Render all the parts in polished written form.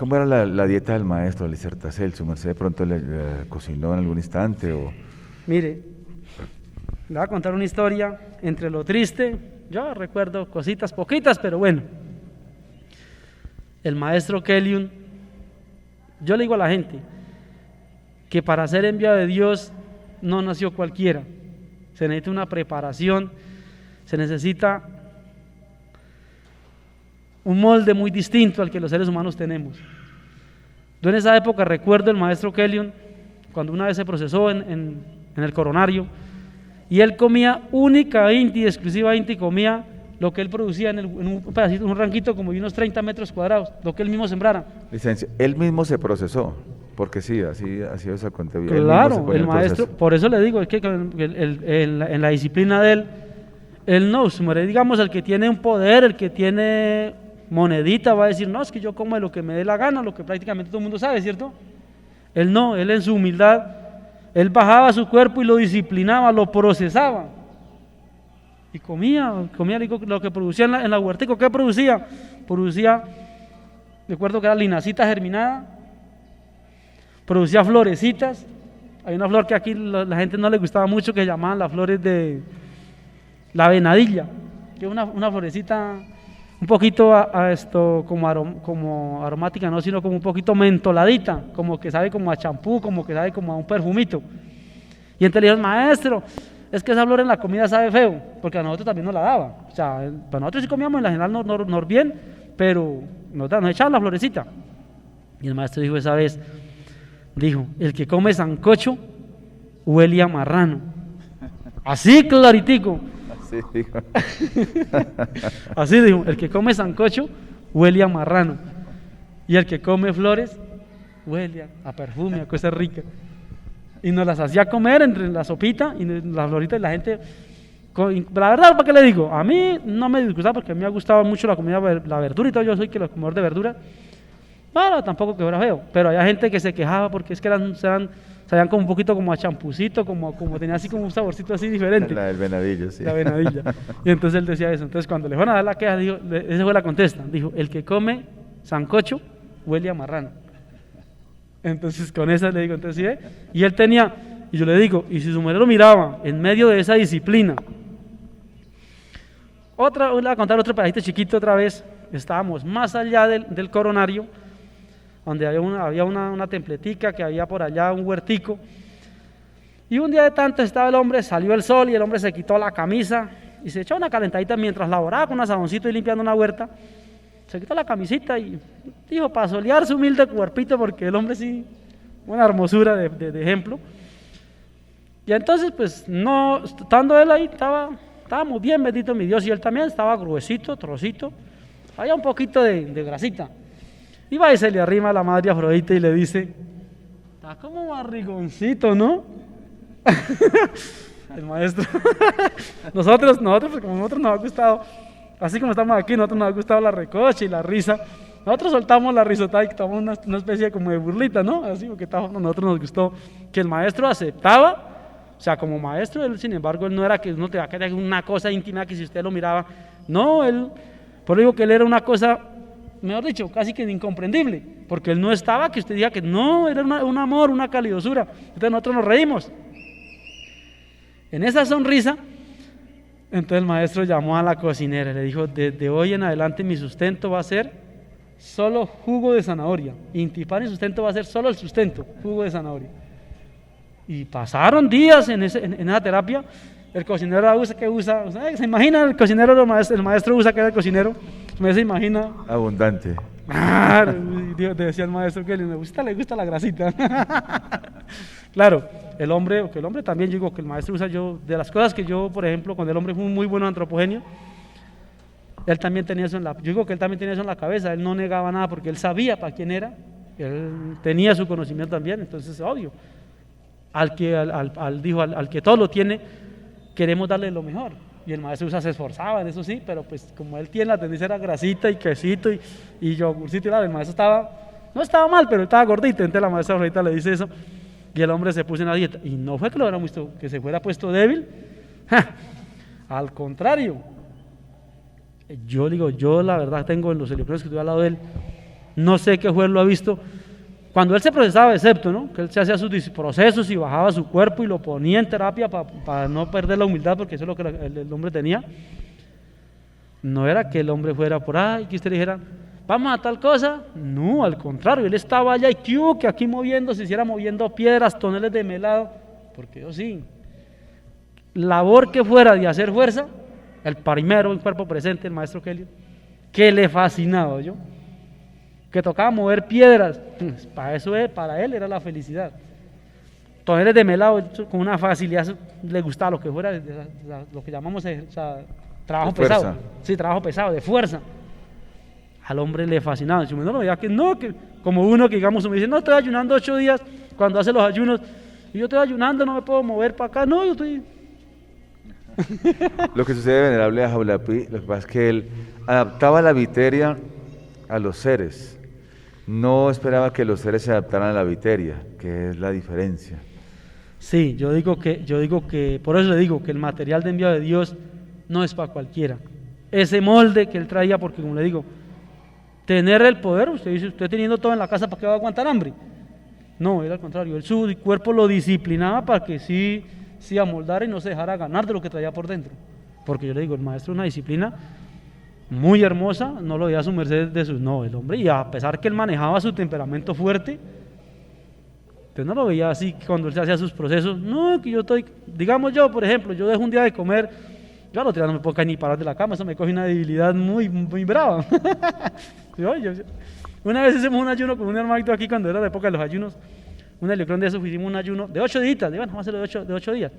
cómo era la dieta del maestro, Licertacel? ¿Su merced de pronto le cocinó en algún instante? O... Mire, le voy a contar una historia entre lo triste. Yo recuerdo cositas poquitas, pero bueno. El maestro Keliun, yo le digo a la gente que para ser enviado de Dios no nació cualquiera. Se necesita una preparación, se necesita un molde muy distinto al que los seres humanos tenemos. Yo en esa época recuerdo el maestro Keliun, cuando una vez se procesó en el coronario, y él comía únicamente y exclusivamente comía lo que él producía en un pedacito, un ranquito como de unos 30 metros cuadrados, lo que él mismo sembrara. Licencia, él mismo se procesó, porque sí, así eso conté bien. Claro, el maestro, por eso le digo, es que en la disciplina de él no, digamos, el que tiene un poder, el que tiene monedita va a decir, no, es que yo como de lo que me dé la gana, lo que prácticamente todo el mundo sabe, ¿cierto? Él no, él en su humildad, él bajaba su cuerpo y lo disciplinaba, lo procesaba. Y comía lo que producía en la huertica. ¿Qué producía? Producía, recuerdo que era linacita germinada, producía florecitas. Hay una flor que aquí la gente no le gustaba mucho, que llamaban las flores de la venadilla, que es una florecita un poquito como aromática, no, sino como un poquito mentoladita, como que sabe como a champú, como que sabe como a un perfumito. Y entonces le dijeron, maestro, es que esa flor en la comida sabe feo, porque a nosotros también nos la daba. O sea, para nosotros sí comíamos en la general no bien, pero nos echaban la florecita. Y el maestro dijo esa vez, dijo, el que come sancocho huele a marrano. Así claritico. Así dijo. Así dijo, el que come sancocho huele a marrano. Y el que come flores huele a perfume, a cosas ricas. Y nos las hacía comer entre la sopita y la florita, y la gente, la verdad, ¿para qué le digo? A mí no me disgustaba, porque a mí me ha gustado mucho la comida, la verdura y todo. Yo soy que los comedor de verdura. Bueno, tampoco que fuera feo, pero había gente que se quejaba porque es que sabían como un poquito como a champucito, como tenía así como un saborcito así diferente. La del venadillo, sí. La venadilla. Y entonces él decía eso. Entonces cuando le fueron a dar la queja, dijo, esa fue la contesta. Dijo, el que come sancocho huele a marrano. Entonces con esa le digo, entonces, ¿sí ve? Y él tenía, y yo le digo, y si su mujer lo miraba en medio de esa disciplina. Le voy a contar otro pedacito chiquito otra vez. Estábamos más allá del coronario, donde había una templetica, que había por allá un huertico. Y un día de tanto estaba el hombre, salió el sol y el hombre se quitó la camisa y se echó una calentadita mientras laboraba con un asadoncito y limpiando una huerta. Se quitó la camisita y dijo, para solear su humilde cuerpito, porque el hombre sí, una hermosura de ejemplo. Y entonces, pues, no, estando él ahí, estábamos bien, bendito mi Dios, y él también estaba gruesito, trocito, había un poquito de grasita. Y va y se le arrima a la madre Afrodita y le dice, está como barrigoncito, ¿no? El maestro. nosotros, pues como a nosotros nos ha gustado, así como estamos aquí, nosotros nos ha gustado la recocha y la risa. Nosotros soltamos la risota y tomamos una especie como de burlita, ¿no? Así porque a nosotros nos gustó que el maestro aceptaba. O sea, como maestro, él, sin embargo, él no era que uno te va a quedar una cosa íntima que si usted lo miraba, no, él, por eso digo que él era una cosa, mejor dicho, casi que incomprendible, porque él no estaba que usted diga que no, era un amor, una calidosura. Entonces nosotros nos reímos. En esa sonrisa, entonces el maestro llamó a la cocinera y le dijo, desde hoy en adelante mi sustento va a ser solo jugo de zanahoria. Intipar y sustento va a ser solo el sustento, jugo de zanahoria. Y pasaron días en esa terapia. El cocinero ¿se imagina el cocinero, el maestro usa que era el cocinero? ¿Se imagina? Abundante. Claro, decía el maestro que le gusta la grasita. Claro, el hombre también, yo digo que el maestro usa, de las cosas que yo, por ejemplo, cuando el hombre fue un muy buen antropogenio, él también tenía eso en la cabeza, él no negaba nada porque él sabía para quién era, él tenía su conocimiento también, entonces obvio, al que todo lo tiene, queremos darle lo mejor. Y el maestro se esforzaba en eso, sí, pero pues como él tiene la tendencia a grasita y quesito y yogurcito, y claro, el maestro no estaba mal, pero él estaba gordito. Entonces la maestra ahorita le dice eso y el hombre se puso en la dieta. Y no fue que lo hubiera visto, que se fuera puesto débil. Al contrario, yo la verdad tengo en los electrones que estoy al lado de él, No sé qué juez lo ha visto. Cuando él se procesaba de septo, ¿no? Que él se hacía sus procesos y bajaba su cuerpo y lo ponía en terapia para no perder la humildad, porque eso es lo que el hombre tenía. No era que el hombre fuera por ahí, que usted le dijera, vamos a tal cosa. No, al contrario, él estaba allá y que aquí moviéndose, hiciera moviendo piedras, toneles de melado, porque yo sí, labor que fuera de hacer fuerza, el primero en cuerpo presente, el maestro Kelly, que le fascinaba, yo, que tocaba mover piedras, para él era la felicidad. Toneles de melado con una facilidad, le gustaba lo que fuera, lo que llamamos trabajo pesado. Sí, trabajo pesado, de fuerza. Al hombre le fascinaba. Si uno lo veía que no, que como uno que digamos me dice, no, estoy ayunando 8 días cuando hace los ayunos, y yo estoy ayunando, no me puedo mover para acá, no, yo estoy... Lo que sucede, venerable Ajahualapí, lo que pasa es que él adaptaba la viteria a los seres, no esperaba que los seres se adaptaran a la viteria, que es la diferencia. Sí, yo digo que, por eso le digo que el material de envío de Dios no es para cualquiera. Ese molde que él traía, porque como le digo, tener el poder, usted dice, usted teniendo todo en la casa, ¿para qué va a aguantar hambre? No, era al contrario, él su cuerpo lo disciplinaba para que sí amoldara y no se dejara ganar de lo que traía por dentro. Porque yo le digo, el maestro es una disciplina muy hermosa, no lo veía a su merced de sus, no, el hombre, y a pesar que él manejaba su temperamento fuerte, usted no lo veía así cuando él se hacía sus procesos, no, que yo estoy, digamos yo, por ejemplo, yo dejo un día de comer, yo al otro día no me puedo caer ni parar de la cama, eso me coge una debilidad muy, muy brava. Una vez hicimos un ayuno con un hermanito aquí cuando era la época de los ayunos, un helicrón de eso, hicimos un ayuno de 8 días, vamos a hacerlo de 8 días.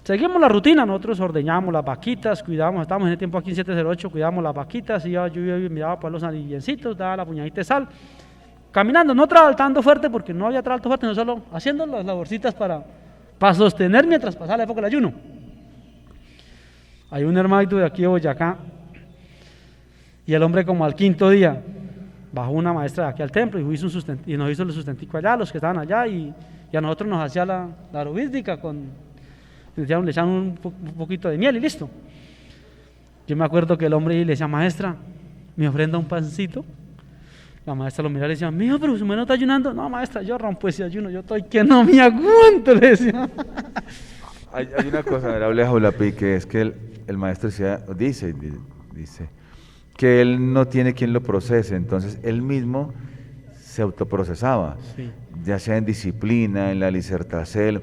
Seguimos la rutina, nosotros ordeñábamos las vaquitas, cuidábamos, estábamos en el tiempo aquí en 708, cuidábamos las vaquitas, yo miraba por los anillencitos, daba la puñadita de sal, caminando, no trabajando fuerte porque no había trabajo fuerte, no solo haciendo las laborcitas para sostener mientras pasaba la época del ayuno. Hay un hermanito de aquí de Boyacá y el hombre como al 5.º día bajó una maestra de aquí al templo y nos hizo el sustentico allá, los que estaban allá y a nosotros nos hacía la aerobística le echaban un poquito de miel y listo. Yo me acuerdo que el hombre le decía, maestra, me ofrenda un pancito. La maestra lo miraba y le decía, mijo, pero usted no está ayunando. No, maestra, yo rompo ese ayuno, yo estoy que no me aguanto, le decía. Hay una cosa, venerable Ajahualapí, que es que el maestro dice que él no tiene quien lo procese, entonces él mismo se autoprocesaba, sí, ya sea en disciplina, en la lisertacel,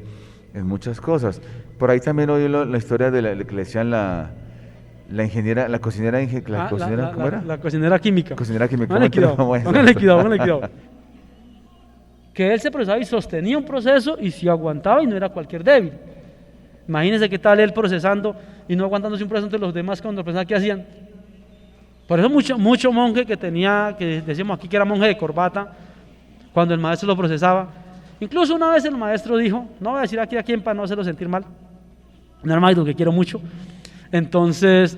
en muchas cosas. Por ahí también oí la historia de la que le decían la ingeniera, la cocinera, ¿cómo era? La cocinera química. Cocinera química. Póngale cuidado. Que él se procesaba y sostenía un proceso y si aguantaba y no era cualquier débil. Imagínense qué tal él procesando y no aguantándose un proceso entre los demás cuando procesaban, ¿qué hacían? Por eso mucho monje que decíamos aquí que era monje de corbata, cuando el maestro lo procesaba. Incluso una vez el maestro dijo, no voy a decir aquí a quién para no hacerlo sentir mal, un hermanito que quiero mucho. Entonces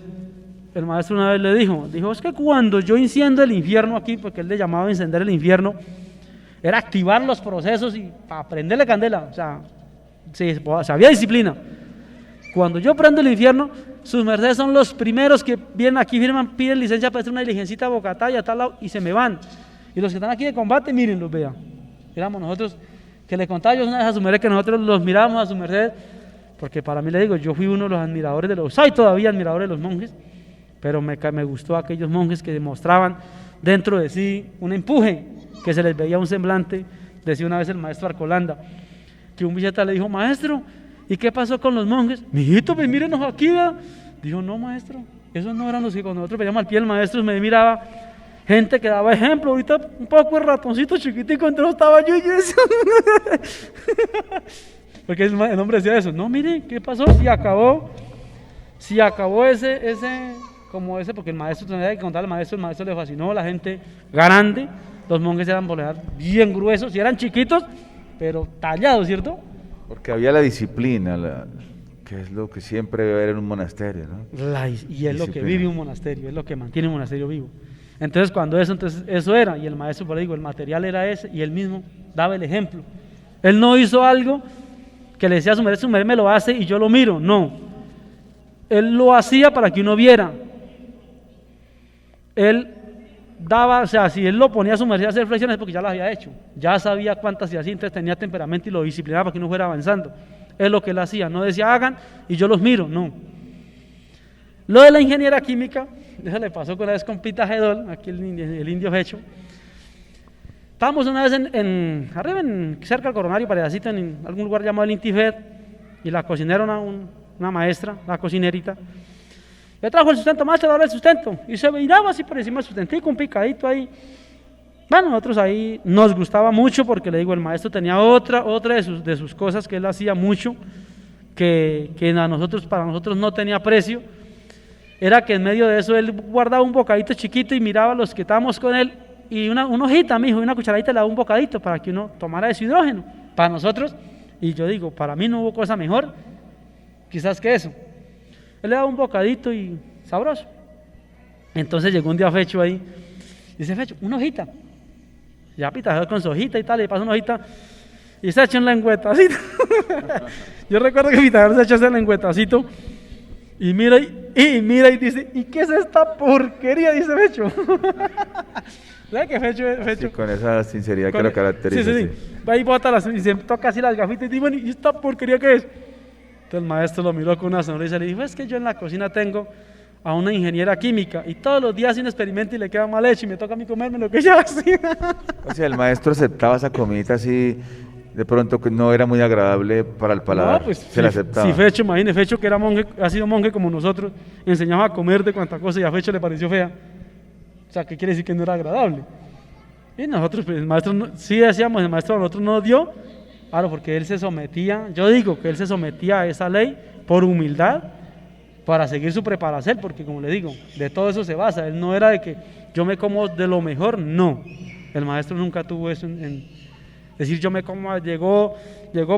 el maestro una vez le dijo, es que cuando yo enciendo el infierno aquí, porque él le llamaba encender el infierno, era activar los procesos y para prenderle candela, o sea, había disciplina. Cuando yo prendo el infierno, sus mercedes son los primeros que vienen aquí, firman, piden licencia para hacer una diligencita a Bogotá y a tal lado y se me van. Y los que están aquí de combate, miren, los vean. Éramos nosotros, que le contaba yo una vez a su merced que nosotros los mirábamos a su merced, porque para mí le digo, yo fui uno de los admiradores soy todavía admiradores de los monjes, pero me gustó aquellos monjes que demostraban dentro de sí un empuje, que se les veía un semblante. Decía una vez el maestro Arcolanda, que un billeta le dijo, maestro, ¿y qué pasó con los monjes? Mijito, pues mírenos aquí, ¿verdad? Dijo, no, maestro, esos no eran los que cuando nosotros veíamos al pie del maestro me miraba, gente que daba ejemplo, ahorita un poco el ratoncito chiquitico, entonces estaba yo y eso. Porque el hombre decía eso, no, mire, ¿qué pasó? Si acabó ese, porque el maestro tenía que contar al maestro, el maestro le fascinó, la gente grande, los monjes eran bien gruesos, y eran chiquitos, pero tallados, ¿cierto? Porque había la disciplina, que es lo que siempre debe haber en un monasterio, ¿no? Y es lo que vive un monasterio, es lo que mantiene un monasterio vivo. Entonces eso era, y el maestro, por ahí digo, el material era ese, y él mismo daba el ejemplo. Él no hizo algo que le decía a su merced me lo hace y yo lo miro, no. Él lo hacía para que uno viera. Él daba, o sea, si él lo ponía a su merced a hacer flexiones, porque ya las había hecho, ya sabía cuántas se hacía, entonces tenía temperamento y lo disciplinaba para que uno fuera avanzando. Es lo que él hacía, no decía hagan y yo los miro, no. Lo de la ingeniera química, eso le pasó con la vez con Pita Gedol, aquí el indio Fecho. Estábamos una vez arriba, cerca del Coronario, paredacito, en algún lugar llamado el Intifed, y la cocinera, una maestra, la cocinerita, le trajo el sustento, maestro, le el sustento, y se miraba así por encima del sustentico, un picadito ahí. Bueno, nosotros ahí nos gustaba mucho, porque le digo, el maestro tenía otra de sus cosas que él hacía mucho, que para nosotros no tenía precio, era que en medio de eso él guardaba un bocadito chiquito y miraba a los que estábamos con él, y una hojita, mijo, y una cucharadita le daba un bocadito para que uno tomara ese hidrógeno, para nosotros, y yo digo, para mí no hubo cosa mejor, quizás que eso. Él le daba un bocadito y sabroso. Entonces llegó un día Fecho ahí, dice Fecho, una hojita. Ya Pita con su hojita y tal, le pasa una hojita y se echa un lengüetacito. Yo recuerdo que Pita se echó ese lengüetacito y mira y dice, ¿y qué es esta porquería? Dice Fecho. ¿Sabes qué Fecho? Sí, con esa sinceridad que lo caracteriza. Sí. Va y bota y se toca así las gafitas y dice, bueno, ¿y esta porquería qué es? Entonces el maestro lo miró con una sonrisa y le dijo, es que yo en la cocina tengo a una ingeniera química y todos los días hace un experimento y le queda mal hecho y me toca a mí comerme lo que ella hace. O sea, el maestro aceptaba esa comidita así, de pronto que no era muy agradable para el paladar, No, pues, se la aceptaba. Si Fecho, imagínese, Fecho que era monje, ha sido monje como nosotros, enseñaba a comer de cuanta cosa y a Fecho le pareció fea. O sea, ¿qué quiere decir que no era agradable? Y nosotros, pues el maestro, sí decíamos, el maestro a nosotros no dio, claro, porque él se sometía, yo digo que él se sometía a esa ley por humildad, para seguir su preparación, porque como le digo, de todo eso se basa, él no era de que yo me como de lo mejor, no, el maestro nunca tuvo eso en decir yo me como, llegó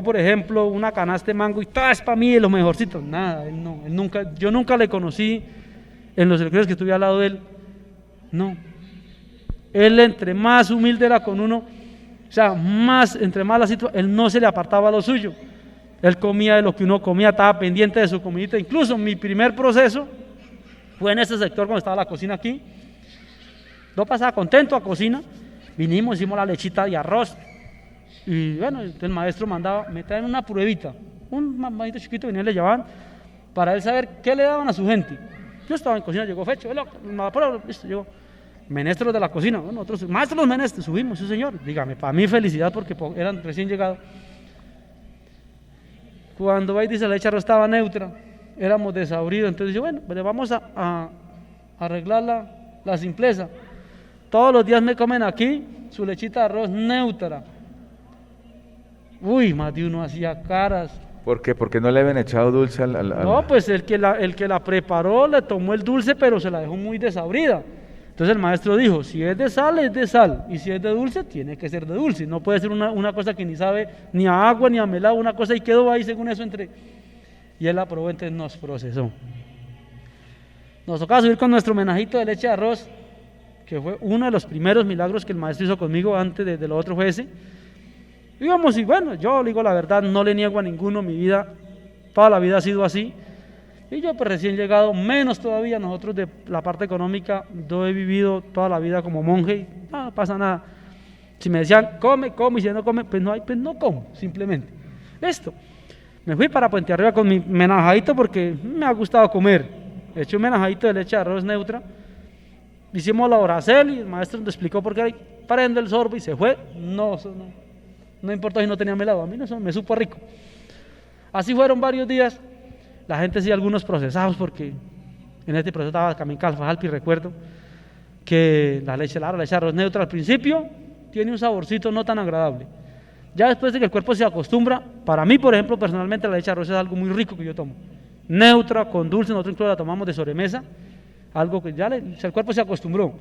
por ejemplo una canasta de mango y todo es para mí, lo mejorcito, nada, él no, yo nunca le conocí en los recreos que estuve al lado de él, no, él entre más humilde era con uno, o sea, entre más la situación, él no se le apartaba a lo suyo, él comía de lo que uno comía, estaba pendiente de su comidita, incluso mi primer proceso fue en este sector cuando estaba la cocina aquí, yo pasaba contento a cocina, vinimos, hicimos la lechita de arroz, y bueno, entonces el maestro mandaba, me traen una pruebita, un mamadito chiquito, venían y le llevaban, para él saber qué le daban a su gente. Yo estaba en cocina, llegó Fecho, listo, llegó. Menestros de la cocina, bueno, nosotros, maestros los menestros, subimos, sí señor, dígame, para mí felicidad porque eran recién llegados. Cuando va y dice la leche arroz estaba neutra, éramos desabridos, entonces dice, bueno, pues vamos a arreglar la simpleza. Todos los días me comen aquí su lechita de arroz neutra. Uy, más de uno hacía caras. ¿Por qué? Porque no le habían echado dulce al... No, pues el que la preparó le tomó el dulce, pero se la dejó muy desabrida. Entonces el maestro dijo, si es de sal, es de sal, y si es de dulce, tiene que ser de dulce, no puede ser una cosa que ni sabe ni a agua ni a melado, una cosa y quedó ahí según eso y él la probó, entonces nos procesó. Nos tocaba subir con nuestro menajito de leche de arroz, que fue uno de los primeros milagros que el maestro hizo conmigo antes de lo otro fue ese. Íbamos y bueno, yo le digo la verdad, no le niego a ninguno, mi vida, toda la vida ha sido así. Y yo pues recién llegado, menos todavía, nosotros de la parte económica, yo he vivido toda la vida como monje y no pasa nada. Si me decían, come, y si no come, pues no como, simplemente. Listo. Me fui para Puente Arriba con mi menajadito porque me ha gustado comer. He hecho un menajadito de leche de arroz neutra. Hicimos la oracel y el maestro nos explicó por qué prende el sorbo y se fue. No importó si no tenía melado, a mí no me supo rico. Así fueron varios días. La gente sí, algunos procesados, porque en este proceso estaba también Calfajalpi, recuerdo que la leche de arroz neutra al principio tiene un saborcito no tan agradable. Ya después de que el cuerpo se acostumbra, para mí, por ejemplo, personalmente la leche de arroz es algo muy rico que yo tomo. Neutra, con dulce, nosotros incluso la tomamos de sobremesa, algo que ya el cuerpo se acostumbró.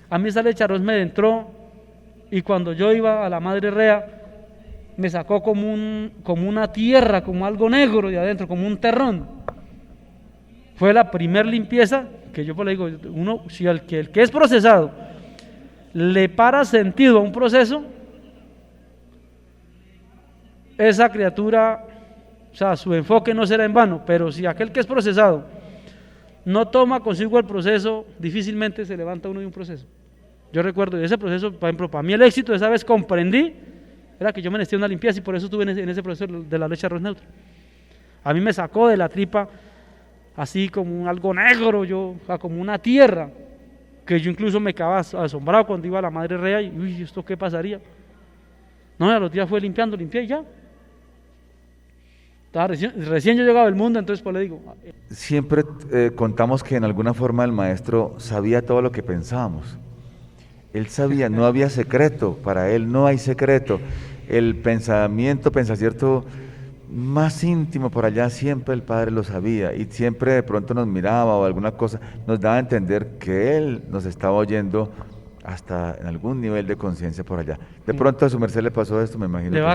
A mí esa leche de arroz me entró y cuando yo iba a la Madre Rea, me sacó como una tierra, como algo negro de adentro, como un terrón. Fue la primer limpieza que yo pues le digo, si el que es procesado le para sentido a un proceso, esa criatura, o sea, su enfoque no será en vano, pero si aquel que es procesado no toma consigo el proceso, difícilmente se levanta uno de un proceso. Yo recuerdo ese proceso, por ejemplo, para mí el éxito de esa vez comprendí, era que yo me necesitaba una limpieza y por eso estuve en ese proceso de la leche de arroz neutro. A mí me sacó de la tripa así como algo negro, o sea, como una tierra, que yo incluso me quedaba asombrado cuando iba a la Madre Rea y, uy, ¿esto qué pasaría? No, a los días fue limpiando, limpié y ya. Estaba recién yo llegaba al mundo, entonces pues le digo. Siempre contamos que en alguna forma el maestro sabía todo lo que pensábamos. Él sabía, no había secreto, para él no hay secreto. El pensacierto más íntimo por allá, siempre el Padre lo sabía y siempre de pronto nos miraba o alguna cosa, nos daba a entender que Él nos estaba oyendo hasta en algún nivel de conciencia por allá. De pronto a su merced le pasó esto, me imagino. Le voy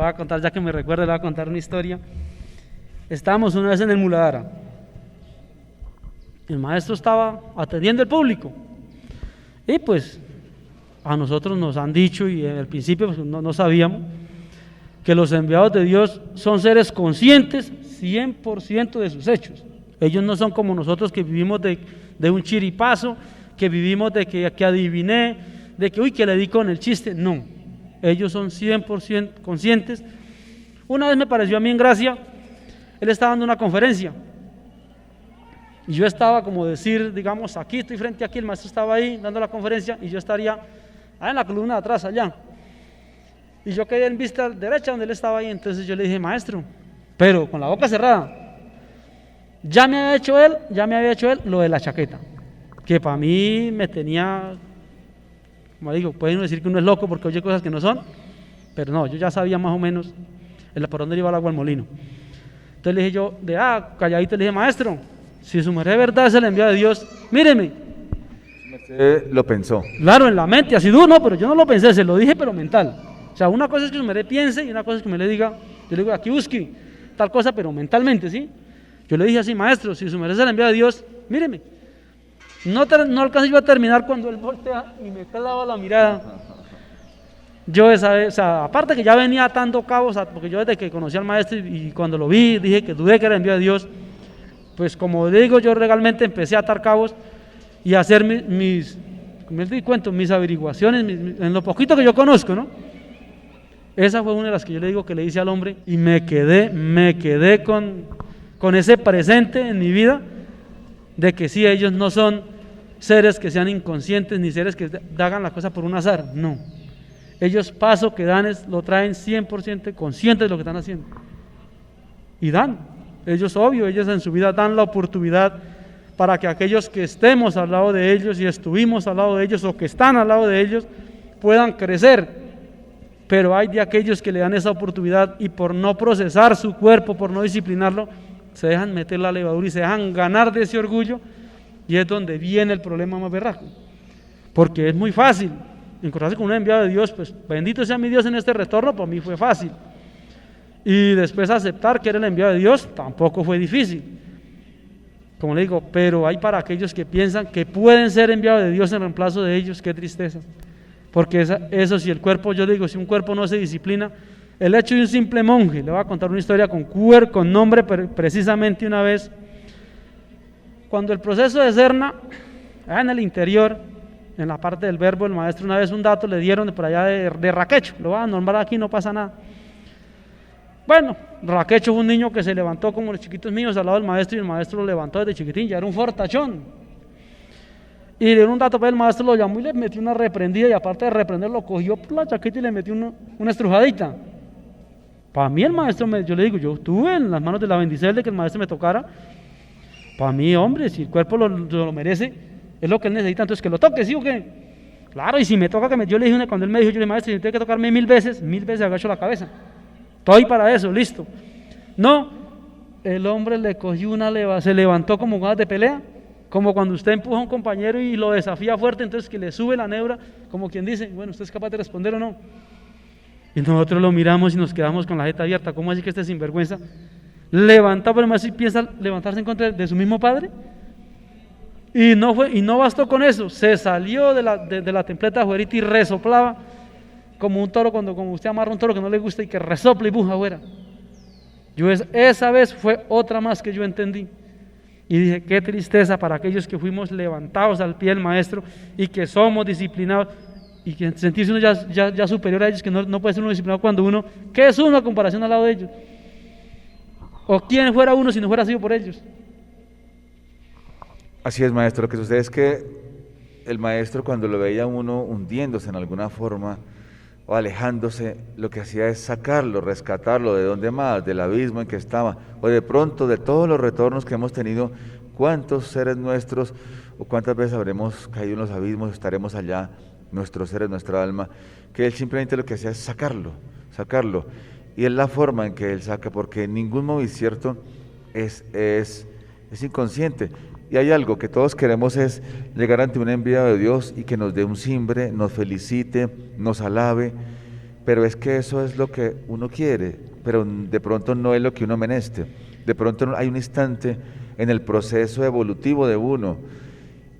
a contar, ya que me recuerda, le voy a contar una historia. Estábamos una vez en el Muladara. El maestro estaba atendiendo al público. Y pues a nosotros nos han dicho, y al principio pues, no sabíamos, que los enviados de Dios son seres conscientes 100% de sus hechos. Ellos no son como nosotros que vivimos de un chiripazo, que vivimos de que adiviné, de que uy, que le di con el chiste. No, ellos son 100% conscientes. Una vez me pareció a mí en Gracia, él estaba dando una conferencia. Y yo estaba como decir, digamos, aquí estoy frente aquí, el maestro estaba ahí dando la conferencia y yo estaría en la columna de atrás, allá. Y yo quedé en vista derecha donde él estaba ahí, entonces yo le dije, maestro, pero con la boca cerrada, ya me había hecho él lo de la chaqueta, que para mí me tenía, como digo, pueden decir que uno es loco porque oye cosas que no son, pero no, yo ya sabía más o menos por dónde iba el agua al molino. Entonces le dije yo, calladito, le dije, maestro, si su merced de verdad es el enviado de Dios, míreme. Su merced lo pensó. Claro, en la mente, así duro, no, pero yo no lo pensé, se lo dije, pero mental. O sea, una cosa es que su merced piense y una cosa es que me le diga, yo le digo, aquí busque tal cosa, pero mentalmente, ¿sí? Yo le dije así, maestro, si su merced es el enviado de Dios, míreme. No alcancé yo a terminar cuando él voltea y me clava la mirada. Yo esa vez, o sea, aparte que ya venía atando cabos, porque yo desde que conocí al maestro y cuando lo vi, dije que dudé que era enviado de Dios, pues como digo, yo legalmente empecé a atar cabos y a hacer mis averiguaciones, en lo poquito que yo conozco, ¿no? Esa fue una de las que yo le digo que le hice al hombre y me quedé con ese presente en mi vida de que sí, ellos no son seres que sean inconscientes ni seres que hagan las cosas por un azar, no. Ellos paso que dan lo traen 100% conscientes de lo que están haciendo y dan. Ellos en su vida dan la oportunidad para que aquellos que estemos al lado de ellos y estuvimos al lado de ellos o que están al lado de ellos puedan crecer. Pero hay de aquellos que le dan esa oportunidad y por no procesar su cuerpo, por no disciplinarlo, se dejan meter la levadura y se dejan ganar de ese orgullo y es donde viene el problema más berraco. Porque es muy fácil encontrarse con un enviado de Dios, pues bendito sea mi Dios en este retorno, para mí fue fácil. Y después aceptar que era el enviado de Dios tampoco fue difícil. Como le digo, pero hay para aquellos que piensan que pueden ser enviados de Dios en reemplazo de ellos, qué tristeza. Porque eso si el cuerpo, yo digo, si un cuerpo no se disciplina, el hecho de un simple monje, le voy a contar una historia con nombre precisamente una vez, cuando el proceso de Serna, en el interior, en la parte del verbo, el maestro una vez un dato le dieron de por allá de Raquecho, lo voy a nombrar aquí, no pasa nada. Bueno, Raquecho fue un niño que se levantó como los chiquitos míos al lado del maestro y el maestro lo levantó desde chiquitín, ya era un fortachón. Y le dio un dato, pues el maestro lo llamó y le metió una reprendida y aparte de reprenderlo, cogió por la chaqueta y le metió una estrujadita. Para mí el maestro, yo le digo, yo estuve en las manos de la bendición de que el maestro me tocara. Para mí, hombre, si el cuerpo lo merece, es lo que él necesita, entonces que lo toque, ¿sí o qué? Claro, y si me toca yo le dije, cuando él me dijo, yo le dije, maestro, si tiene que tocarme 1000 veces agacho la cabeza. Estoy para eso, listo. No, el hombre le cogió una leva, se levantó como ganas de pelea, como cuando usted empuja a un compañero y lo desafía fuerte, entonces que le sube la nebra, como quien dice, bueno, ¿usted es capaz de responder o no? Y nosotros lo miramos y nos quedamos con la jeta abierta, ¿cómo así que este sinvergüenza levanta, pero más si piensa levantarse en contra de su mismo padre? Y no bastó con eso, se salió de la templeta afuerita y resoplaba como un toro, como usted amarra un toro que no le gusta y que resopla y buja afuera. Esa vez fue otra más que yo entendí. Y dije, qué tristeza para aquellos que fuimos levantados al pie del maestro y que somos disciplinados y que sentirse uno ya superior a ellos, que no puede ser uno disciplinado cuando uno, ¿qué es uno a comparación al lado de ellos? ¿O quién fuera uno si no fuera sido por ellos? Así es, maestro. Lo que sucede es que el maestro, cuando lo veía a uno hundiéndose en alguna forma o alejándose, lo que hacía es sacarlo, rescatarlo. ¿De dónde más? Del abismo en que estaba. O de pronto, de todos los retornos que hemos tenido, ¿cuántos seres nuestros o cuántas veces habremos caído en los abismos, estaremos allá, nuestros seres, nuestra alma? Que él simplemente lo que hacía es sacarlo. Y es la forma en que él saca, porque ningún movimiento es inconsciente. Y hay algo que todos queremos, es llegar ante un enviado de Dios y que nos dé un cimbre, nos felicite, nos alabe, pero es que eso es lo que uno quiere, pero de pronto no es lo que uno meneste. De pronto hay un instante en el proceso evolutivo de uno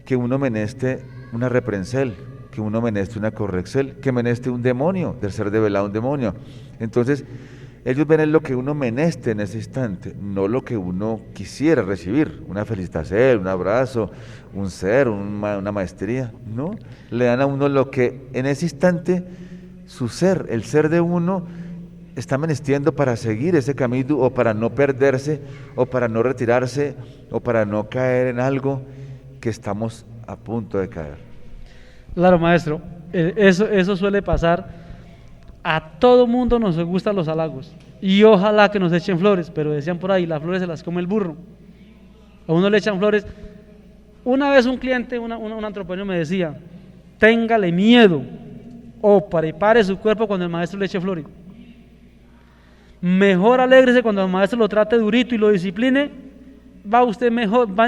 que uno meneste una reprensel, que uno meneste una corrección, que meneste un demonio, del ser develado un demonio. Entonces, ellos ven lo que uno meneste en ese instante, no lo que uno quisiera recibir, una felicitación, un abrazo, un ser, una maestría, no. Le dan a uno lo que en ese instante su ser, el ser de uno, está menestiendo para seguir ese camino, o para no perderse, o para no retirarse, o para no caer en algo que estamos a punto de caer. Claro, maestro, eso suele pasar. A todo mundo nos gustan los halagos y ojalá que nos echen flores, pero decían por ahí, las flores se las come el burro. A uno le echan flores. Una vez un cliente, un antropólogo me decía, téngale miedo o prepare su cuerpo cuando el maestro le eche flores. Mejor alégrese cuando el maestro lo trate durito y lo discipline, va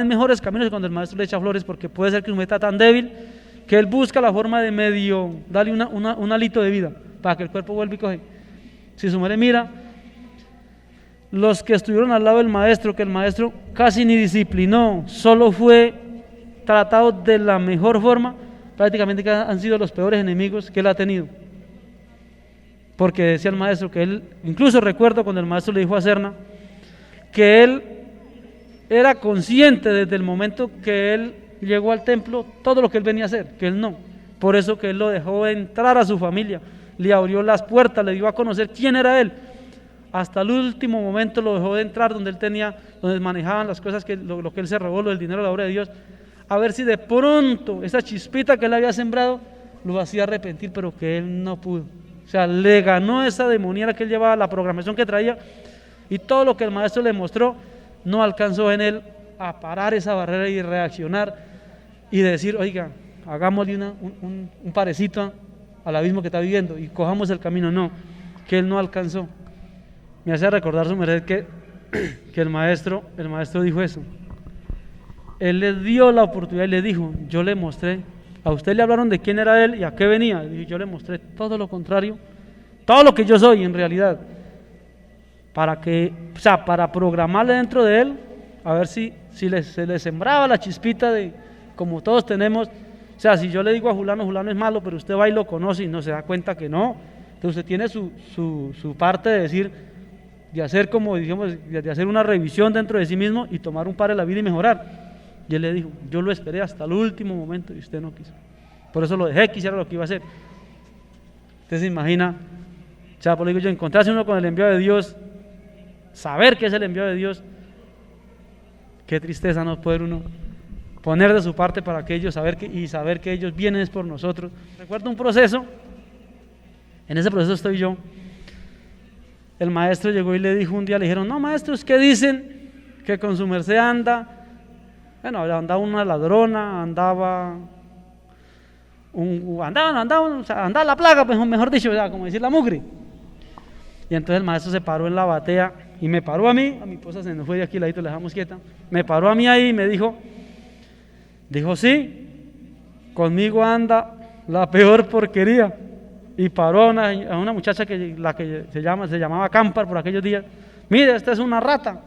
en mejores caminos que cuando el maestro le echa flores, porque puede ser que usted está tan débil que él busca la forma de medio darle un alito de vida para que el cuerpo vuelva y coge. Si su madre mira, los que estuvieron al lado del maestro, que el maestro casi ni disciplinó, solo fue tratado de la mejor forma, prácticamente que han sido los peores enemigos que él ha tenido. Porque decía el maestro que él, incluso recuerdo cuando el maestro le dijo a Serna, que él era consciente desde el momento que él llegó al templo, todo lo que él venía a hacer, que él no. Por eso que él lo dejó entrar a su familia, le abrió las puertas, le dio a conocer quién era él. Hasta el último momento lo dejó de entrar donde él tenía, donde manejaban las cosas, lo que él se robó, lo del dinero, la obra de Dios, a ver si de pronto esa chispita que él había sembrado lo hacía arrepentir, pero que él no pudo. O sea, le ganó esa demoniada que él llevaba, la programación que traía, y todo lo que el maestro le mostró no alcanzó en él a parar esa barrera y reaccionar y decir, oiga, hagámosle un parecito al abismo que está viviendo y cojamos el camino. No, que él no alcanzó. Me hace recordar su merced que el maestro dijo eso. Él le dio la oportunidad y le dijo, yo le mostré, a usted le hablaron de quién era él y a qué venía, y yo le mostré todo lo contrario, todo lo que yo soy en realidad, para programarle dentro de él, a ver si se le sembraba la chispita de, como todos tenemos. O sea, si yo le digo a Julano es malo, pero usted va y lo conoce y no se da cuenta que no. Entonces usted tiene su parte de decir, de hacer como digamos, de hacer una revisión dentro de sí mismo y tomar un par de la vida y mejorar. Y él le dijo, yo lo esperé hasta el último momento y usted no quiso. Por eso lo dejé, quisiera lo que iba a hacer. Usted se imagina, o sea, por lo digo yo, encontrarse uno con el enviado de Dios, saber que es el enviado de Dios, qué tristeza no poder uno poner de su parte para que ellos saber que ellos vienen es por nosotros. Recuerdo un proceso, en ese proceso estoy yo. El maestro llegó y le dijo un día, le dijeron, no maestros, ¿qué dicen? Que con su merced anda, bueno, andaba una ladrona, andaba la plaga, pues, mejor dicho, como decir la mugre. Y entonces el maestro se paró en la batea y me paró a mí, a mi esposa se nos fue de aquí, ladito, la dejamos quieta, me paró a mí ahí y me dijo, sí, conmigo anda la peor porquería. Y paró a una muchacha que se llamaba Campar por aquellos días. Mire, esta es una rata.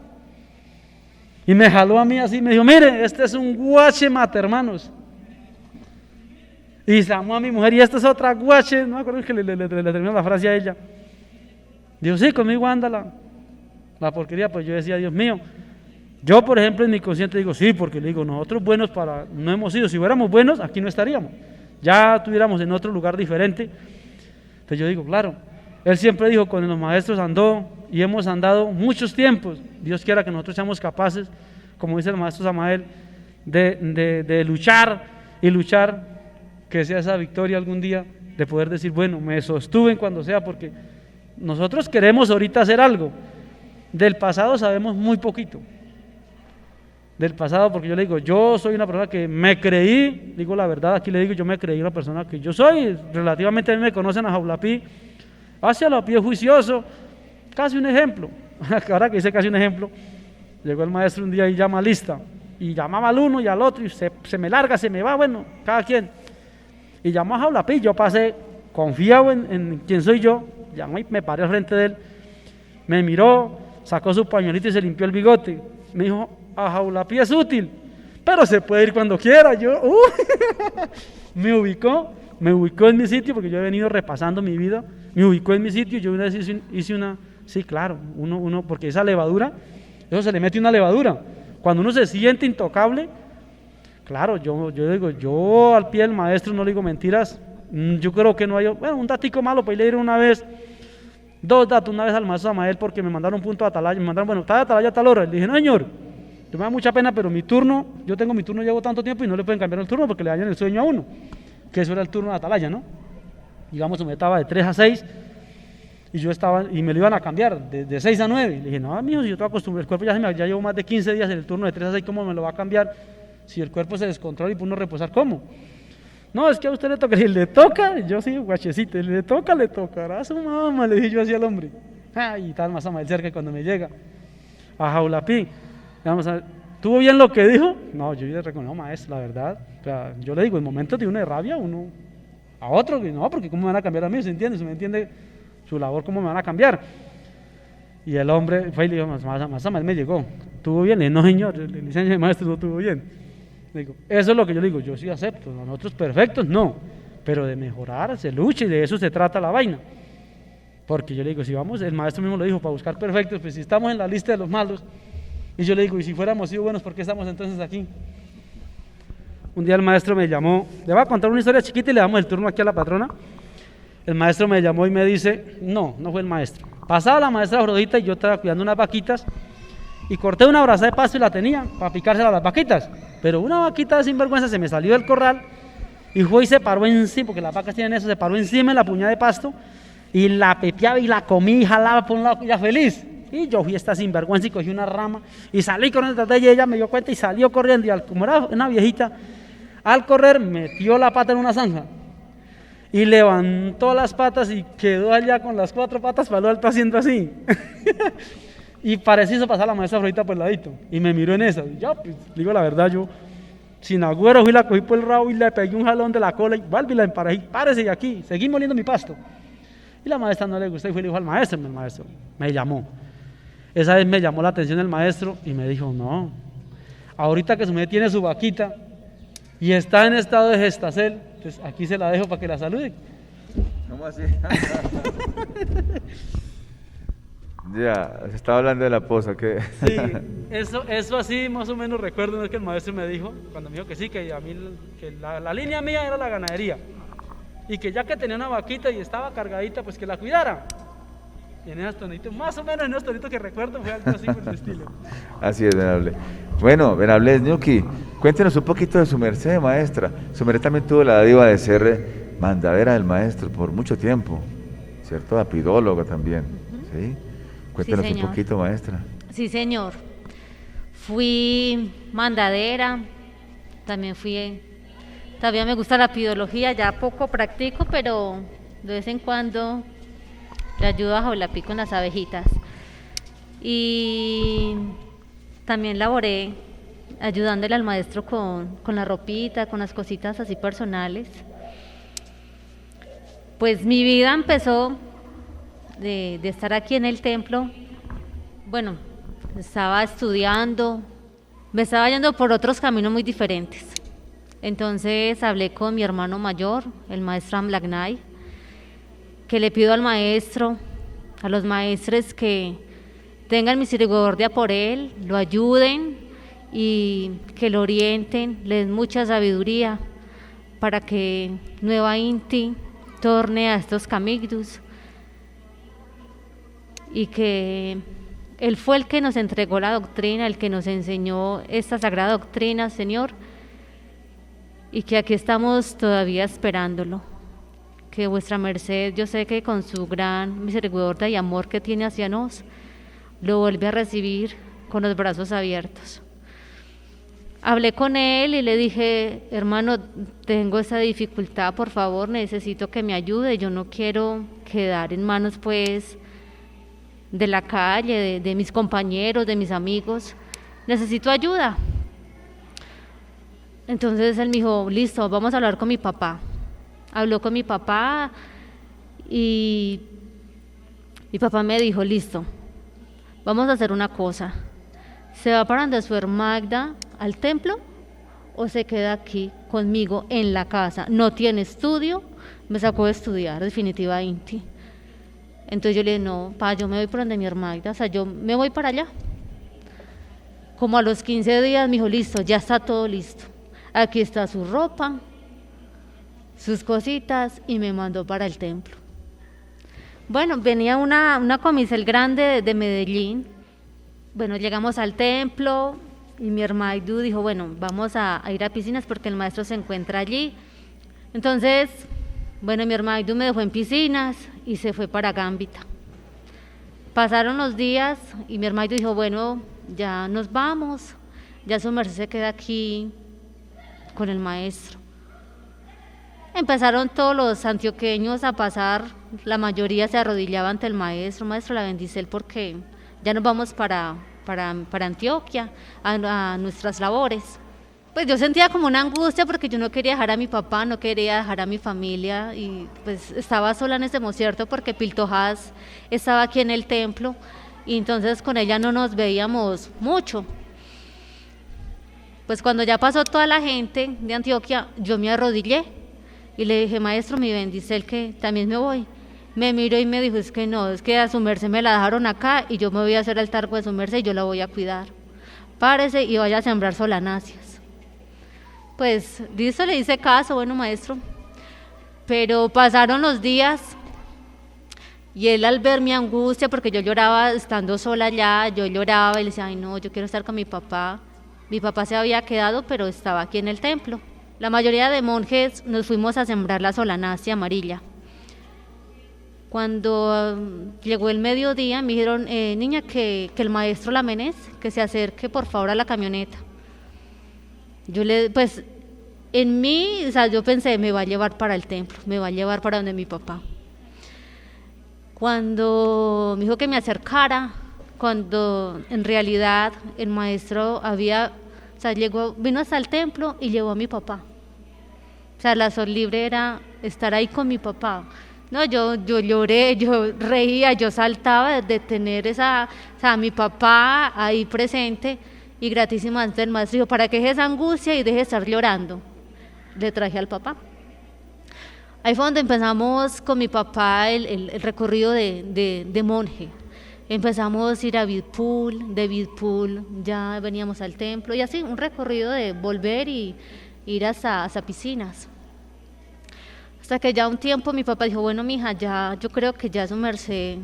Y me jaló a mí así y me dijo, mire, este es un guache mata hermanos. Y llamó a mi mujer, y esta es otra guache, no me acuerdo que le terminó la frase a ella. Dijo, sí, conmigo anda la porquería. Pues yo decía, Dios mío, Yo, por ejemplo, en mi consciente digo, sí, porque le digo, nosotros buenos no hemos sido, si fuéramos buenos, aquí no estaríamos, ya estuviéramos en otro lugar diferente. Entonces yo digo, claro, él siempre dijo, con los maestros andó y hemos andado muchos tiempos, Dios quiera que nosotros seamos capaces, como dice el maestro Samael, de luchar y luchar, que sea esa victoria algún día, de poder decir, bueno, me sostuve en cuando sea, porque nosotros queremos ahorita hacer algo, del pasado sabemos muy poquito, del pasado, porque yo le digo, yo soy una persona que me creí, digo la verdad, aquí le digo, yo me creí la persona que yo soy, relativamente a mí me conocen a Jaulapí, hacia los pies juicioso, casi un ejemplo, ahora que hice casi un ejemplo, llegó el maestro un día y llama lista, y llamaba al uno y al otro, y se me larga, se me va, bueno, cada quien, y llamó a Jaulapí, yo pasé confiado en quién soy yo, llamé y me paré al frente de él, me miró, sacó su pañuelito y se limpió el bigote, me dijo, a Jaulapí es útil, pero se puede ir cuando quiera. Yo me ubicó en mi sitio, porque yo he venido repasando mi vida, me ubicó en mi sitio, yo una vez hice una, sí, claro, uno, porque esa levadura, eso se le mete una levadura, cuando uno se siente intocable, claro, yo digo, yo al pie del maestro no le digo mentiras, yo creo que no hay, bueno, un datico malo, pues le dieron una vez, 2 datos, una vez al maestro Samael, porque me mandaron un punto de atalaya, me mandaron, bueno, está de atalaya a tal hora, le dije, no señor, yo me da mucha pena, pero mi turno, yo tengo mi turno, llevo tanto tiempo y no le pueden cambiar el turno porque le dañan el sueño a uno, que eso era el turno de atalaya, ¿no? Digamos, me estaba de 3 a 6 y yo estaba, y me lo iban a cambiar de 6 a 9, y le dije, no, mijo, si yo estoy acostumbrado, el cuerpo ya llevo más de 15 días en el turno de 3 a 6, ¿cómo me lo va a cambiar? Si el cuerpo se descontrola y puede uno reposar, ¿cómo? No, es que a usted le toca, y le toca, y yo sí, guachecito, le tocará a su mamá, le dije yo así al hombre, y tal, más Samael cerca cuando me llega, a Jaulapí, vamos a ver, ¿tuvo bien lo que dijo? No, yo le reconozco, maestro, la verdad, o sea, yo le digo, en momentos de una rabia, uno a otro, no, porque ¿cómo me van a cambiar a mí? ¿Se entiende? ¿Se me entiende su labor? ¿Cómo me van a cambiar? Y el hombre fue y le dijo, más Samael me llegó, ¿tuvo bien? Le dije, no señor, la licencia de maestro no tuvo bien. Le digo, eso es lo que yo digo, yo sí acepto, nosotros perfectos no, pero de mejorar se lucha y de eso se trata la vaina. Porque yo le digo, si vamos, el maestro mismo lo dijo, para buscar perfectos, pues si estamos en la lista de los malos, y yo le digo, y si fuéramos sido buenos, ¿por qué estamos entonces aquí? Un día el maestro me llamó, le voy a contar una historia chiquita y le damos el turno aquí a la patrona. El maestro me llamó y me dice, no fue el maestro. Pasaba la maestra Afrodita y yo estaba cuidando unas vaquitas y corté una brazada de pasto y la tenía para picársela a las vaquitas. Pero una vaquita de sinvergüenza se me salió del corral y fue y se paró encima, porque las vacas tienen eso, se paró encima de la puñada de pasto y la pepeaba y la comí y jalaba por un lado, ya feliz. Y yo fui esta sinvergüenza y cogí una rama y salí corriendo detrás de ella, ella me dio cuenta y salió corriendo y como era una viejita, al correr metió la pata en una zanja y levantó las patas y quedó allá con las 4 patas para lo alto haciendo así. Y pareció pasar la maestra Afrodita por el ladito y me miró en esa y yo, pues, digo la verdad, yo sin agüero fui, la cogí por el rabo y le pegué un jalón de la cola y vuelve y la emparejé, párese de aquí, seguí moliendo mi pasto. Y la maestra no le gustó y fue y le dijo al maestro, el maestro me llamó. Esa vez me llamó la atención el maestro y me dijo, no, ahorita que su mujer tiene su vaquita y está en estado de gestacel, pues aquí se la dejo para que la salude. ¿Cómo así? Ya, se estaba hablando de la posa, ¿qué? Sí, eso así más o menos recuerdo, ¿no? Es que el maestro me dijo, cuando me dijo que sí, que a mí que la línea mía era la ganadería y que ya que tenía una vaquita y estaba cargadita, pues que la cuidara. Y en esos tonitos, más o menos en esos tonitos que recuerdo, fue algo así por el estilo. Así es, venerable. Bueno, venerable Ñuqui, cuéntenos un poquito de su merced, maestra. Su merced también tuvo la dádiva de ser mandadera del maestro por mucho tiempo, ¿cierto? Apidóloga también, ¿sí? Cuéntenos Sí, un poquito, maestra. Sí, señor. Fui mandadera, todavía me gusta la apidología, ya poco practico, pero de vez en cuando le ayudo a Jaulapí con las abejitas. Y también laboré ayudándole al maestro con la ropita, con las cositas así personales. Pues mi vida empezó de estar aquí en el templo. Bueno, estaba estudiando, me estaba yendo por otros caminos muy diferentes. Entonces hablé con mi hermano mayor, el maestro Amlagnay, que le pido al maestro, a los maestres que tengan misericordia por él, lo ayuden y que lo orienten, le den mucha sabiduría para que Nueva Inti torne a estos caminos, y que él fue el que nos entregó la doctrina, el que nos enseñó esta sagrada doctrina, Señor, y que aquí estamos todavía esperándolo. Que vuestra merced, yo sé que con su gran misericordia y amor que tiene hacia nos, lo vuelve a recibir con los brazos abiertos. Hablé con él y le dije, hermano, tengo esa dificultad, por favor, necesito que me ayude, yo no quiero quedar en manos pues de la calle, de mis compañeros, de mis amigos, necesito ayuda. Entonces él me dijo, listo, vamos a hablar con mi papá. Habló con mi papá y mi papá me dijo, listo, vamos a hacer una cosa, ¿se va para donde su hermana al templo o se queda aquí conmigo en la casa? No tiene estudio, me sacó de estudiar definitivamente. Entonces yo le dije, no, pa, yo me voy por donde mi hermana, o sea, yo me voy para allá. Como a los 15 días me dijo, listo, ya está todo listo, aquí está su ropa, sus cositas, y me mandó para el templo. Bueno, venía una comisel grande de Medellín. Bueno, llegamos al templo y mi hermana dijo, bueno, vamos a ir a piscinas porque el maestro se encuentra allí. Entonces, bueno, mi hermana me dejó en piscinas y se fue para Gambita. Pasaron los días y mi hermana dijo, bueno, ya nos vamos, ya su merced se queda aquí con el maestro. Empezaron todos los antioqueños a pasar, la mayoría se arrodillaba ante el maestro, maestro, la bendice él porque ya nos vamos para Antioquia, a nuestras labores. Pues yo sentía como una angustia porque yo no quería dejar a mi papá, no quería dejar a mi familia y pues estaba sola en ese desierto porque Piltojas estaba aquí en el templo y entonces con ella no nos veíamos mucho. Pues cuando ya pasó toda la gente de Antioquia, yo me arrodillé y le dije, maestro, mi bendice el que también me voy. Me miró y me dijo, es que no, es que a su merced me la dejaron acá y yo me voy a hacer el targo de su merced y yo la voy a cuidar. Párese y vaya a sembrar solanáceas. Pues listo, le hice caso, bueno maestro. Pero pasaron los días y él al ver mi angustia, porque yo lloraba estando sola allá, yo lloraba y le decía, ay no, yo quiero estar con mi papá. Mi papá se había quedado, pero estaba aquí en el templo. La mayoría de monjes nos fuimos a sembrar la solanácea amarilla. Cuando llegó el mediodía, me dijeron, niña, que el maestro Lamenés, que se acerque por favor a la camioneta. Pues en mí, o sea, yo pensé, me va a llevar para el templo, me va a llevar para donde mi papá. Cuando me dijo que me acercara, cuando en realidad el maestro vino hasta el templo y llevó a mi papá. O sea, la sol libre era estar ahí con mi papá. No, yo lloré, yo reía, yo saltaba de tener mi papá ahí presente y gratísimo antes del maestro. Dijo, para que deje esa angustia y deje de estar llorando. Le traje al papá. Ahí fue donde empezamos con mi papá el recorrido de monje. Empezamos a ir a Vidpool, de Vidpool ya veníamos al templo y así un recorrido de volver y ir hasta piscinas. Hasta que ya un tiempo mi papá dijo, bueno mija, ya yo creo que ya su merced,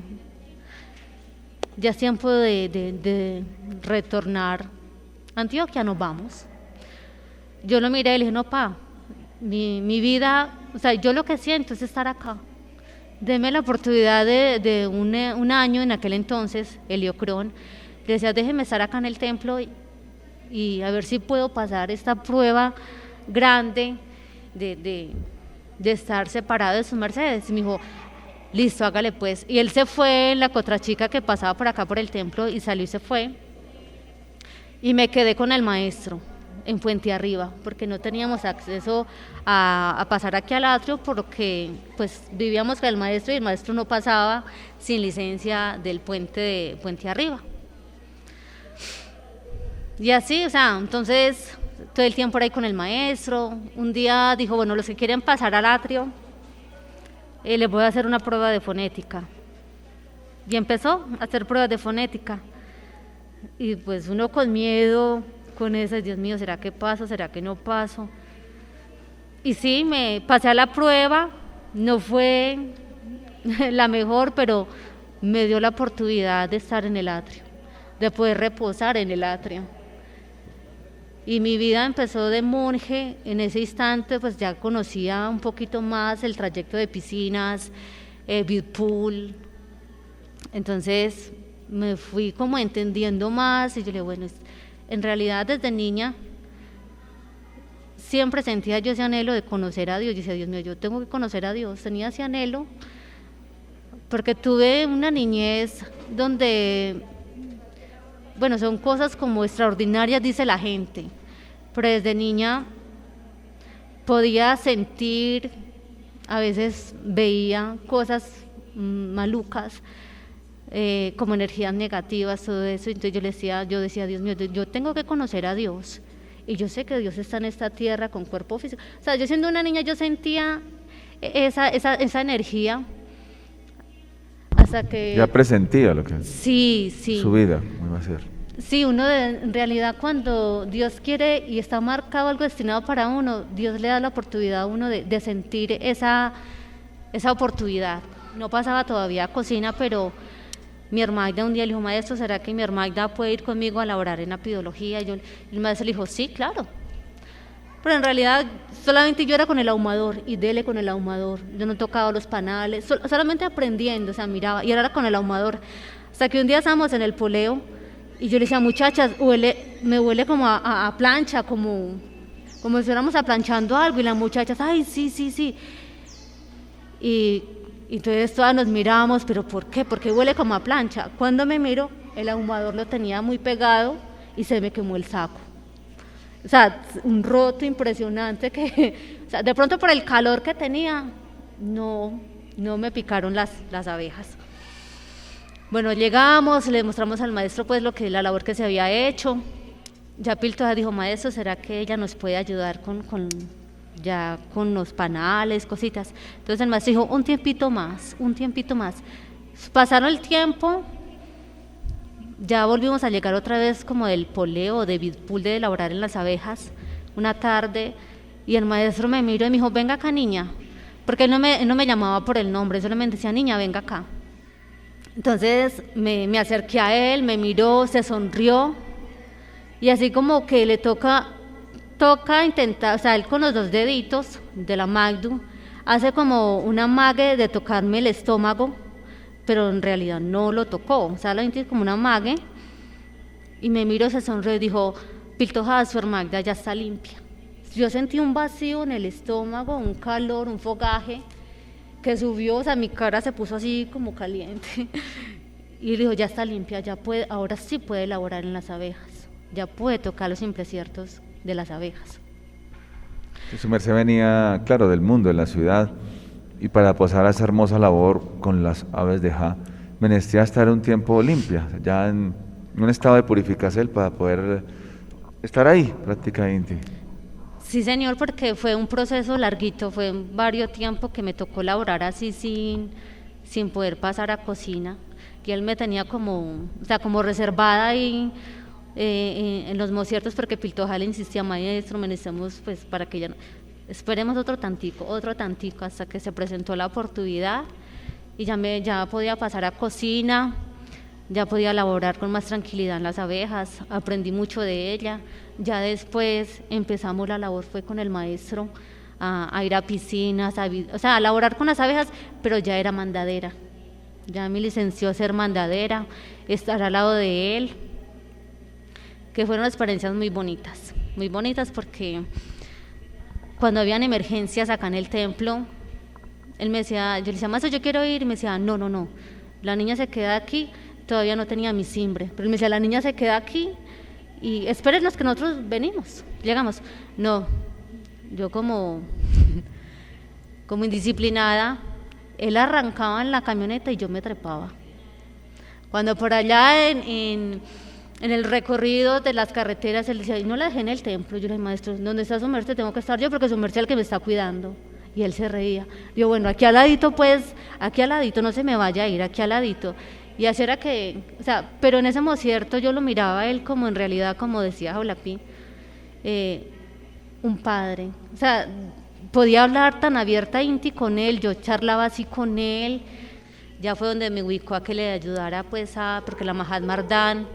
ya es tiempo de retornar a Antioquia, nos vamos. Yo lo miré y le dije, no pa, mi vida, o sea, yo lo que siento es estar acá. Deme la oportunidad de un año en aquel entonces, Heliocrón, le decía, déjeme estar acá en el templo y a ver si puedo pasar esta prueba grande de estar separado de sus mercedes. Y me dijo, listo, hágale pues. Y él se fue en la cotrachica que pasaba por acá por el templo y salió y se fue. Y me quedé con el maestro en Puente Arriba, porque no teníamos acceso a pasar aquí al atrio, porque pues vivíamos con el maestro y el maestro no pasaba sin licencia del puente de Puente Arriba. Y así, o sea, entonces todo el tiempo era ahí con el maestro. Un día dijo, bueno, los que quieren pasar al atrio, les voy a hacer una prueba de fonética. Y empezó a hacer pruebas de fonética. Y pues uno con miedo, con eso, Dios mío, ¿será que paso? ¿Será que no paso? Y sí, me pasé a la prueba, no fue la mejor, pero me dio la oportunidad de estar en el atrio, de poder reposar en el atrio. Y mi vida empezó de monje, en ese instante pues ya conocía un poquito más el trayecto de piscinas, Vidpool, entonces me fui como entendiendo más y yo le dije, bueno, en realidad desde niña siempre sentía yo ese anhelo de conocer a Dios. Yo decía, Dios mío, yo tengo que conocer a Dios. Tenía ese anhelo porque tuve una niñez donde, bueno, son cosas como extraordinarias, dice la gente, pero desde niña podía sentir, a veces veía cosas malucas, como energías negativas, todo eso. Entonces yo decía, Dios mío, yo tengo que conocer a Dios. Y yo sé que Dios está en esta tierra con cuerpo físico. O sea, yo siendo una niña, yo sentía esa energía hasta que... Ya presentía lo que Sí. su vida iba a ser. Sí, en realidad cuando Dios quiere y está marcado algo destinado para uno, Dios le da la oportunidad a uno de sentir esa oportunidad. No pasaba todavía a cocina, pero mi Hermagda un día le dijo, maestro, ¿será que mi Hermagda puede ir conmigo a laborar en apidología? Y el maestro le dijo, sí, claro. Pero en realidad solamente yo era con el ahumador y dele con el ahumador. Yo no tocaba los panales, solamente aprendiendo, o sea, miraba y era con el ahumador. Hasta que un día estábamos en el poleo y yo le decía, muchachas, me huele como a plancha, como si estuviéramos aplanchando algo. Y las muchachas, ay, sí. Y entonces todas nos mirábamos, pero ¿por qué? Porque huele como a plancha. Cuando me miro, el ahumador lo tenía muy pegado y se me quemó el saco. O sea, un roto impresionante que, o sea, de pronto por el calor que tenía, no me picaron las abejas. Bueno, llegamos, le mostramos al maestro pues la labor que se había hecho. Ya Piltoja dijo, maestro, ¿será que ella nos puede ayudar con los panales, cositas? Entonces el maestro dijo, un tiempito más. Pasaron el tiempo, ya volvimos a llegar otra vez como del poleo, de Vidpool, de elaborar en las abejas, una tarde, y el maestro me miró y me dijo, venga acá, niña, porque él no me llamaba por el nombre, solamente decía, niña, venga acá. Entonces me acerqué a él, me miró, se sonrió, y así como que le toca intentar, o sea, él con los 2 deditos de la Magdu hace como un amague de tocarme el estómago, pero en realidad no lo tocó, o sea, lo sentí como un amague, y me miró, se sonrió y dijo, Piltoja, su Hermagda ya está limpia. Yo sentí un vacío en el estómago, un calor, un fogaje que subió, o sea, mi cara se puso así como caliente, y dijo, ya está limpia, ahora sí puede elaborar en las abejas, ya puede tocar los impresciertos de las abejas. Su merced venía, claro, del mundo, de la ciudad, y para pasar a esa hermosa labor con las aves de Ja, menestría estar un tiempo limpia, ya en un estado de purificación para poder estar ahí prácticamente. Sí, señor, porque fue un proceso larguito, fue varios tiempos que me tocó laborar así sin poder pasar a cocina, y él me tenía como reservada ahí en los mociertos, porque Piltoja le insistía, maestro, necesitamos pues para que ya no, esperemos otro tantico, hasta que se presentó la oportunidad y ya podía pasar a cocina, ya podía laborar con más tranquilidad en las abejas, aprendí mucho de ella. Ya después empezamos la labor, fue con el maestro, a ir a piscinas, a laborar con las abejas, pero ya era mandadera, ya me licenció a ser mandadera, estar al lado de él, que fueron experiencias muy bonitas porque cuando habían emergencias acá en el templo, él me decía, yo le decía, maestro, yo quiero ir, y me decía, no, la niña se queda aquí, todavía no tenía mi cimbre, pero él me decía, la niña se queda aquí y espérenos que nosotros llegamos. No, yo como indisciplinada, él arrancaba en la camioneta y yo me trepaba. Cuando por allá en el recorrido de las carreteras, él decía, no la dejé en el templo. Yo le dije, maestro, ¿dónde está su merced? Tengo que estar yo porque su merced es el que me está cuidando. Y él se reía. Yo, bueno, aquí al ladito, no se me vaya a ir, aquí al ladito. Y así era que, o sea, pero en ese concierto yo lo miraba a él como en realidad, como decía Jaulapi, un padre. O sea, podía hablar tan abierta Inti con él, yo charlaba así con él. Ya fue donde me ubicó a que le ayudara, pues, porque la Mahatma Ardhan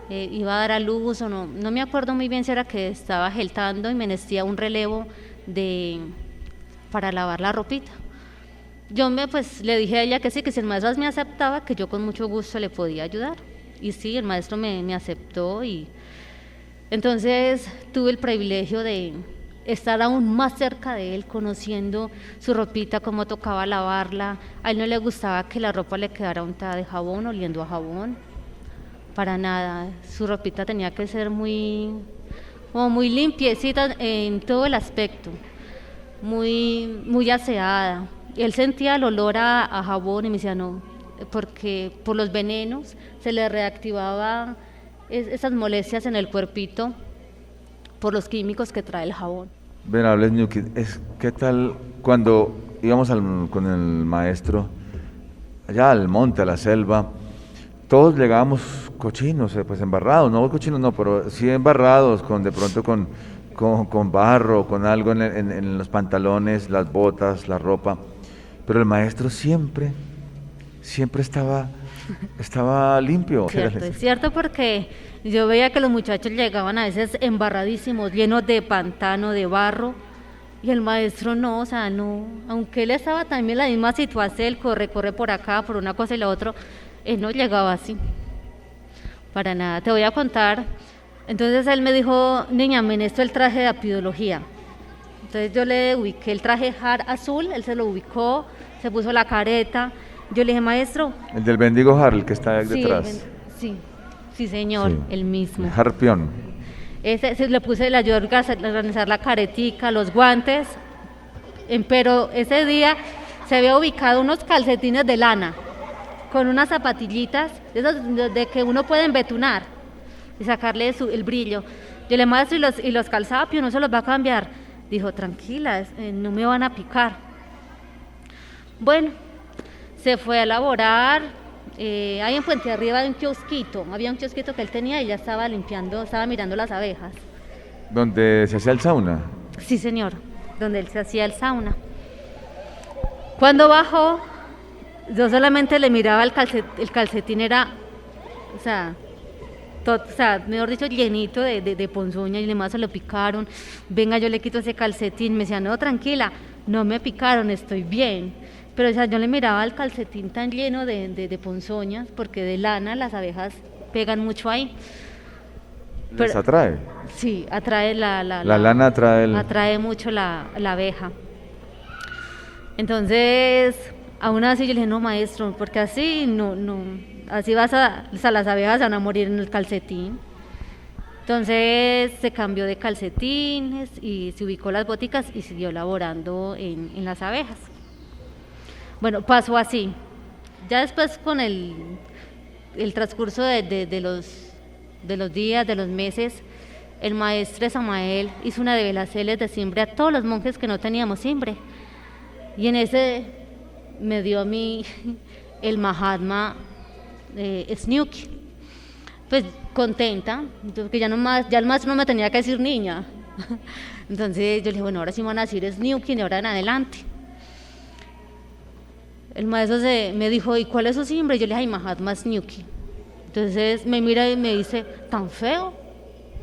iba a dar a luz, o no me acuerdo muy bien si era que estaba geltando y me necesitaba un relevo para lavar la ropita. Yo pues le dije a ella que sí, que si el maestro me aceptaba, que yo con mucho gusto le podía ayudar. Y sí, el maestro me aceptó, y entonces tuve el privilegio de estar aún más cerca de él, conociendo su ropita, cómo tocaba lavarla. A él no le gustaba que la ropa le quedara untada de jabón, oliendo a jabón, para nada. Su ropita tenía que ser muy limpiecita en todo el aspecto, muy aseada. Él sentía el olor a jabón y me decía no, porque por los venenos se le reactivaba esas molestias en el cuerpito por los químicos que trae el jabón. Venerables Ñuqui, ¿qué tal cuando íbamos con el maestro allá al monte, a la selva? Todos llegábamos cochinos, pues embarrados, no cochinos no, pero sí embarrados, de pronto con barro, con algo en los pantalones, las botas, la ropa. Pero el maestro siempre estaba limpio. Es cierto, porque yo veía que los muchachos llegaban a veces embarradísimos, llenos de pantano, de barro, y el maestro no, o sea, no, aunque él estaba también en la misma situación, corre por acá, por una cosa y la otra, él no llegaba así, para nada. Te voy a contar. Entonces él me dijo, niña, me necesito el traje de apidología. Entonces yo le ubiqué el traje azul, él se lo ubicó, se puso la careta. Yo le dije, maestro. El del bendigo Harl, que está detrás. Sí, señor, sí, el mismo. El Harpión. Le ayudó a organizar la caretica, los guantes, pero ese día se había ubicado unos calcetines de lana, con unas zapatillitas, esos de que uno puede embetunar y sacarle el brillo. Yo le maestro, y los calzapios no se los va a cambiar. Dijo, tranquila, no me van a picar. Bueno, se fue a elaborar, ahí en Puente Arriba había un kiosquito que él tenía y ya estaba mirando las abejas. ¿Donde se hacía el sauna? Sí, señor, donde él se hacía el sauna. Cuando bajó, yo solamente le miraba el calcetín, era, mejor dicho, llenito de ponzoña, y demás se lo picaron. Venga, yo le quito ese calcetín. Me decía, no, tranquila, no me picaron, estoy bien. Pero yo le miraba el calcetín tan lleno de ponzoñas, porque de lana las abejas pegan mucho ahí. ¿Les atrae? Sí, atrae la lana atrae mucho la abeja. Entonces, aún así yo le dije, no, maestro, porque así no, así las abejas van a morir en el calcetín. Entonces se cambió de calcetines y se ubicó las boticas y siguió laborando en las abejas. Bueno, pasó así. Ya después, con el transcurso de los días, de los meses, el maestre Samael hizo una de velaceles de cimbre a todos los monjes que no teníamos cimbre. Y en ese me dio a mí el Mahatma Snooki. Pues contenta, porque ya el maestro no me tenía que decir niña. Entonces yo le dije, bueno, ahora sí me van a decir Snooki de ahora en adelante. El maestro me dijo, ¿y cuál es su cimbre? Y yo le dije, ay, Mahatma Snooki. Entonces me mira y me dice, ¿tan feo?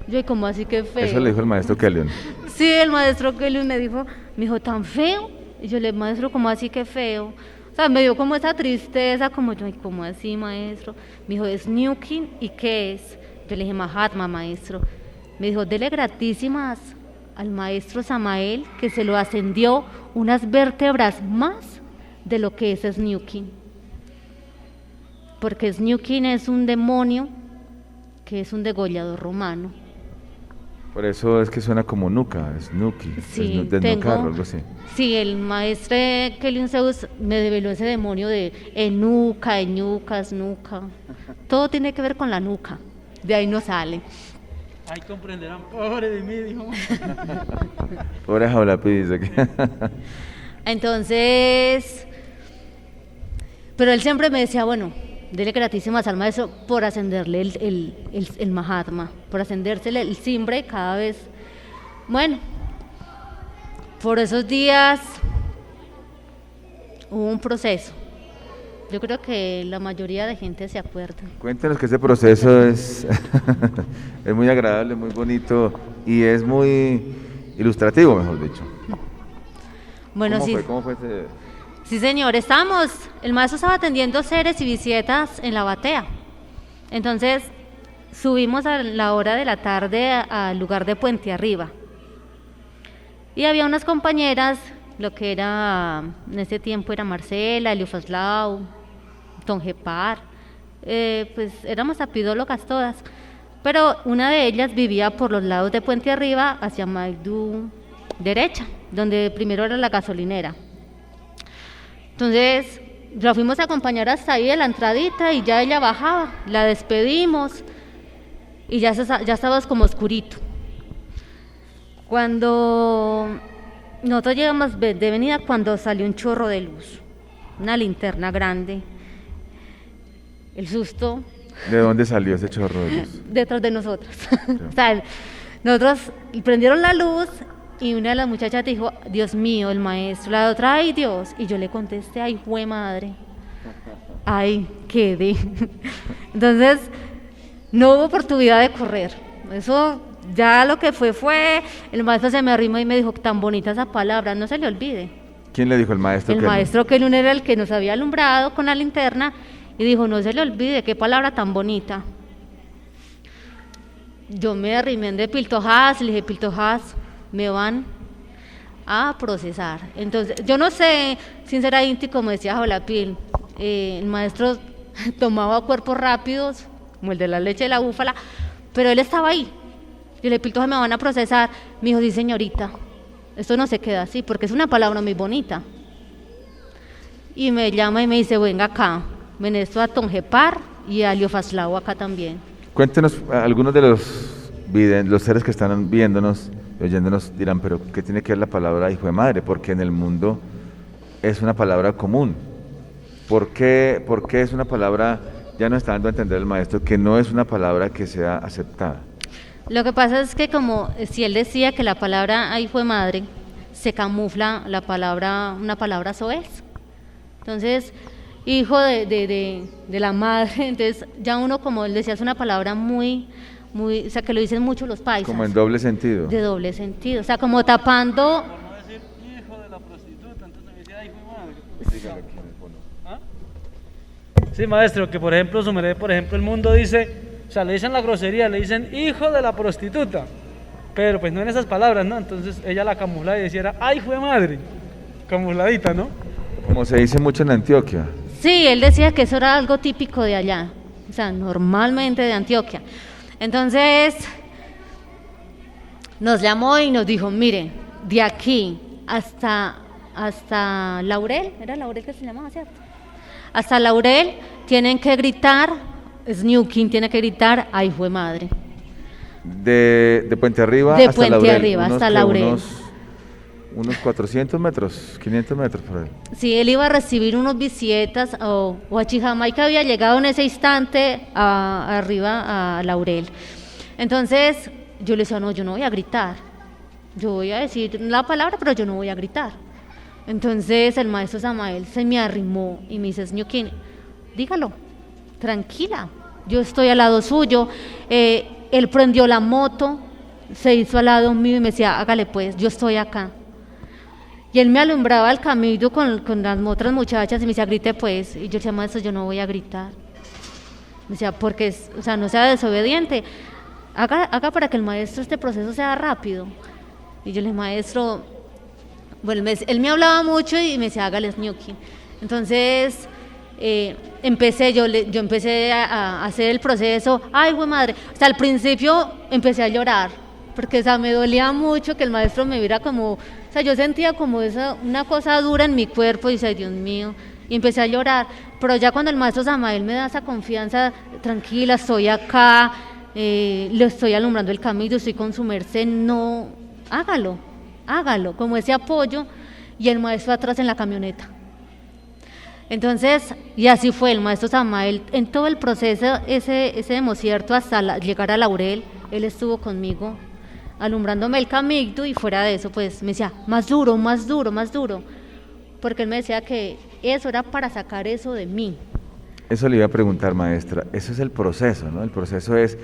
Yo, ¿y cómo así que feo? Eso le dijo el maestro Kellyon. Sí, el maestro Kellyon me dijo, ¿tan feo? Y yo le dije, maestro, ¿cómo así que feo? O sea, me dio como esa tristeza, como yo, ¿y cómo así, maestro? Me dijo, ¿es Snooki? ¿Y qué es? Yo le dije, Mahatma, maestro. Me dijo, dele gratísimas al maestro Samael, que se lo ascendió unas vértebras más de lo que es Snooki. Porque Snooki es un demonio que es un degollador romano. Por eso es que suena como Nuka, Snooki, sí, desnucar o algo así. Sí, el maestro Kellyon Zeus me develó ese demonio de enuca, nuca. Todo tiene que ver con la nuca, de ahí no sale. Ahí comprenderán, pobre de mí, dijo. Pobre Jaulapi, dice que. Entonces, pero él siempre me decía, bueno, dele gratísimas al maestro por ascenderle el Mahatma, por ascendérsele el simbre cada vez. Bueno, por esos días hubo un proceso. Yo creo que la mayoría de gente se acuerda. Cuéntanos que ese proceso es, es muy agradable, muy bonito y es muy ilustrativo, mejor dicho. Bueno, ¿Cómo sí. fue? ¿Cómo fue ese? Sí, señor, el maestro estaba atendiendo seres y visitas en la batea. Entonces, subimos a la hora de la tarde al lugar de Puente Arriba. Y había unas compañeras, lo que era, en ese tiempo era Marcela, Eliofaslao, Tongepar, pues éramos apidólogas todas. Pero una de ellas vivía por los lados de Puente Arriba, hacia Maidú derecha, donde primero era la gasolinera. Entonces, la fuimos a acompañar hasta ahí de la entradita y ya ella bajaba, la despedimos y ya estábamos como oscurito. Cuando nosotros llegamos de venida, cuando salió un chorro de luz, una linterna grande, el susto ¿De dónde salió ese chorro de luz? detrás de nosotros. O sea, nosotros prendieron la luz y una de las muchachas dijo, Dios mío, el maestro. La otra, ay Dios. Y yo le contesté, ay, jue madre. Ay, quedé. Entonces, no hubo oportunidad de correr. Eso ya lo que fue, el maestro se me arrimó y me dijo, tan bonita esa palabra, no se le olvide. ¿Quién le dijo el maestro? El maestro Kelun era el que nos había alumbrado con la linterna y dijo, no se le olvide, qué palabra tan bonita. Yo me arrimé de Piltojas, le dije, Piltojas, me van a procesar. Entonces, yo no sé, sin ser inti, como decía Jolapil, el maestro tomaba cuerpos rápidos, como el de la leche de la búfala, pero él estaba ahí. Yo le dije, Piltojas, me van a procesar. Me dijo, sí, señorita, esto no se queda así, porque es una palabra muy bonita. Y me llama y me dice, venga acá, ven esto a Tongepar y a Eliofaslao acá también. Cuéntenos, algunos de los seres que están viéndonos y oyéndonos dirán, pero ¿qué tiene que ver la palabra hijo de madre? Porque en el mundo es una palabra común. ¿Por qué es una palabra, ya nos está dando a entender el maestro, que no es una palabra que sea aceptada? Lo que pasa es que como si él decía que la palabra hijo de madre se camufla una palabra soez. Entonces, hijo de la madre, entonces ya uno, como él decía, es una palabra muy, o sea, que lo dicen mucho los paisas. Como en doble sentido. De doble sentido, o sea, como tapando. Por no decir hijo de la prostituta, entonces me decía hijo de madre. ¿Ah? Sí, maestro, que por ejemplo, su merced, por ejemplo, el mundo dice, o sea, le dicen la grosería, le dicen hijo de la prostituta, pero pues no en esas palabras, ¿no? Entonces ella la camufla y decía, ay, hijo de madre, camufladita, ¿no? Como se dice mucho en Antioquia. Sí, él decía que eso era algo típico de allá, o sea, normalmente de Antioquia. Entonces, nos llamó y nos dijo, miren, de aquí hasta Laurel, ¿era Laurel que se llamaba, cierto? Hasta Laurel tienen que gritar, Snukin tiene que gritar, ay, hijo de madre. De Puente Arriba De hasta Puente Laurel. Arriba hasta Laurel. Unos 400 metros, 500 metros por ahí. Sí, él iba a recibir unos visitas o a Chijamaica había llegado en ese instante arriba a Laurel. Entonces yo le decía, no, yo no voy a gritar, yo voy a decir la palabra, pero yo no voy a gritar. Entonces el maestro Samael se me arrimó y me dice, Ñuquín, dígalo, tranquila, yo estoy al lado suyo. Él prendió la moto, se hizo al lado mío y me decía, hágale pues, yo estoy acá. Y él me alumbraba el camino con las otras muchachas y me decía, grite pues. Y yo decía, maestro, yo no voy a gritar. Me decía, porque, o sea, no sea desobediente. Haga para que el maestro, este proceso sea rápido. Y yo le dije, maestro, bueno, él me hablaba mucho y me decía, hágale Ñuqui. Entonces, yo empecé a hacer el proceso. Ay, güey madre. O sea, al principio empecé a llorar, porque, o sea, me dolía mucho que el maestro me viera como... O sea, yo sentía como una cosa dura en mi cuerpo y decía, Dios mío, y empecé a llorar. Pero ya cuando el maestro Samael me da esa confianza, tranquila, estoy acá, le estoy alumbrando el camino, estoy con su merced, no, hágalo, como ese apoyo, y el maestro atrás en la camioneta. Entonces, y así fue el maestro Samael, en todo el proceso, ese democierto hasta llegar a Laurel, él estuvo conmigo, alumbrándome el camino, y fuera de eso, pues me decía, más duro, más duro, más duro, porque él me decía que eso era para sacar eso de mí. Eso le iba a preguntar, maestra. Eso es el proceso, ¿no? El proceso es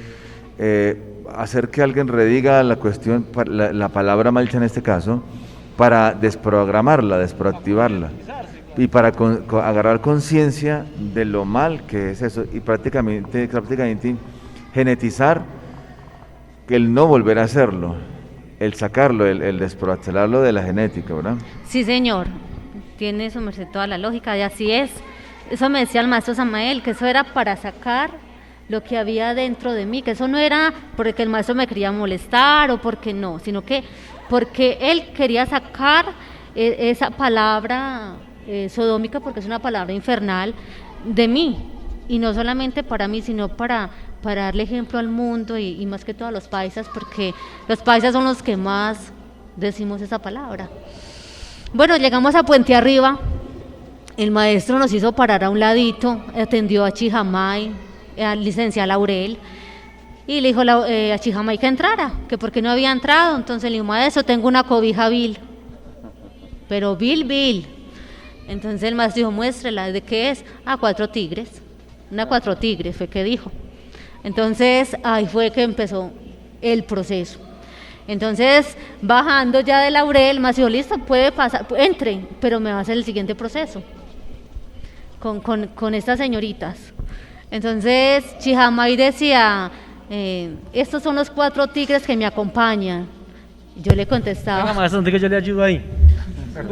hacer que alguien rediga la cuestión, la palabra malcha en este caso, para desprogramarla, desproactivarla, y para agarrar conciencia de lo mal que es eso, y prácticamente genetizar el no volver a hacerlo, el sacarlo, el desproactivarlo de la genética, ¿verdad? Sí, señor, tiene su merced toda la lógica, y así es. Eso me decía el maestro Samael, que eso era para sacar lo que había dentro de mí, que eso no era porque el maestro me quería molestar o porque no, sino que porque él quería sacar esa palabra sodómica, porque es una palabra infernal, de mí, y no solamente para mí, sino para darle ejemplo al mundo y más que todo a los paisas, porque los paisas son los que más decimos esa palabra. Bueno, llegamos a Puente Arriba, el maestro nos hizo parar a un ladito, atendió a Chijamay, al licenciado Laurel, y le dijo a Chijamay que entrara, que porque no había entrado. Entonces le dijo, maestro, tengo una cobija vil, pero vil. Entonces el maestro dijo, muéstrela, ¿de qué es? 4 tigres, una 4 tigres fue que dijo. Entonces ahí fue que empezó el proceso. Entonces, bajando ya de Laurel, me dijo, listo, puede pasar, entre, pero me va a hacer el siguiente proceso con estas señoritas. Entonces, Chijamay decía, estos son los 4 tigres que me acompañan. Y yo le contestaba. Venga, maestro, que yo le ayudo ahí.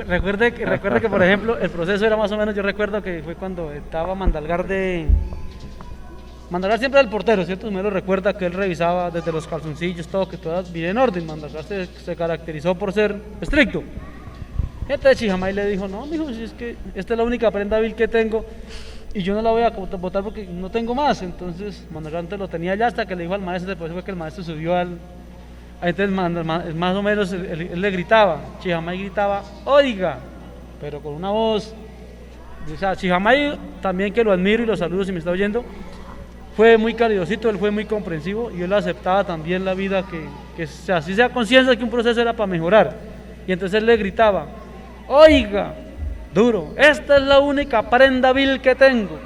Recuerde que, por ejemplo, el proceso era más o menos, yo recuerdo que fue cuando estaba Mandalgar siempre del portero, ¿cierto? Me lo recuerda que él revisaba desde los calzoncillos, todo, que todo bien en orden. Mandalgar se caracterizó por ser estricto. Entonces Chijamay le dijo, no, mijo, si es que esta es la única prenda vil que tengo y yo no la voy a botar porque no tengo más. Entonces Mandalgar lo tenía ya hasta que le dijo al maestro, después fue que el maestro subió entonces más o menos él le gritaba, Chijamay gritaba, oiga, pero con una voz, o sea, Chijamay también, que lo admiro y lo saludo si me está oyendo, fue muy calidosito, él fue muy comprensivo y él aceptaba también la vida, que así sea conciencia que un proceso era para mejorar. Y entonces él le gritaba, oiga, duro, esta es la única prenda vil que tengo.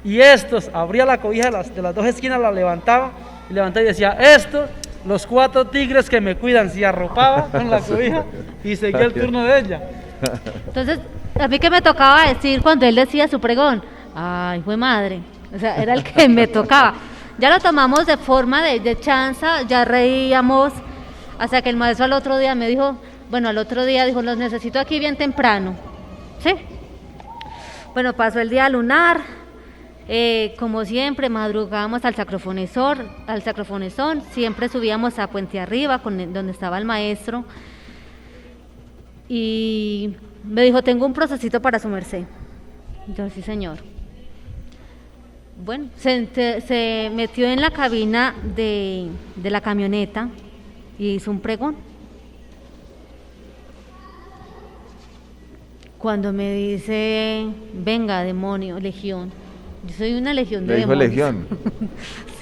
Y estos, abría la cobija de las 2 esquinas, la levantaba y decía, estos, los 4 tigres que me cuidan, se arropaba con la cobija y seguía el turno de ella. Entonces, a mí que me tocaba decir cuando él decía su pregón, ay, fue madre. O sea, era el que me tocaba. Ya lo tomamos de forma de chanza, ya reíamos, hasta que el maestro al otro día me dijo, dijo, los necesito aquí bien temprano. ¿Sí? Bueno, pasó el día lunar, como siempre, madrugábamos al saxofonezón, siempre subíamos a Puente Arriba, donde estaba el maestro, y me dijo, tengo un procesito para su merced. Yo, sí, señor. Bueno, se metió en la cabina de la camioneta y hizo un pregón. Cuando me dice, venga, demonio, legión. Yo soy una legión de demonios. ¿Le dijo legión?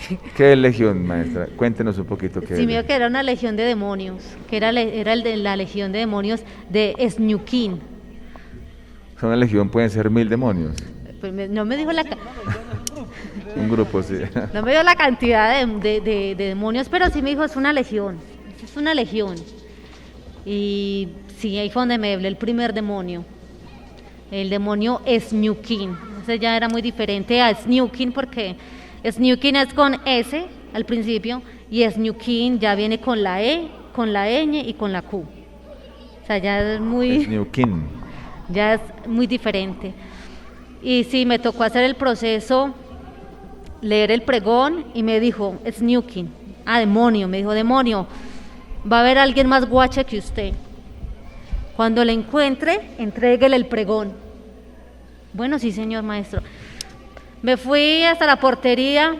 Sí. ¿Qué es legión, maestra? Cuéntenos un poquito qué es. Sí, me dijo que era una legión de demonios, que era el de la legión de demonios de Esñuquín. Una legión pueden ser 1000 demonios. Pues no me dijo un grupo, sí. No me dio la cantidad de demonios, pero sí me dijo, es una legión. Y sí, ahí fue donde me hablé el primer demonio. El demonio Esñuquín. Ese ya era muy diferente a Esñuquín, porque Esñuquín es con S al principio y Esñuquín ya viene con la E, con la ñ y con la Q. O sea, ya es muy... Esñuquín. Ya es muy diferente. Y sí, me tocó hacer el proceso, leer el pregón y me dijo, Esñuquín. Demonio, me dijo, demonio, va a haber alguien más guache que usted. Cuando le encuentre, entréguele el pregón. Bueno, sí, señor maestro. Me fui hasta la portería,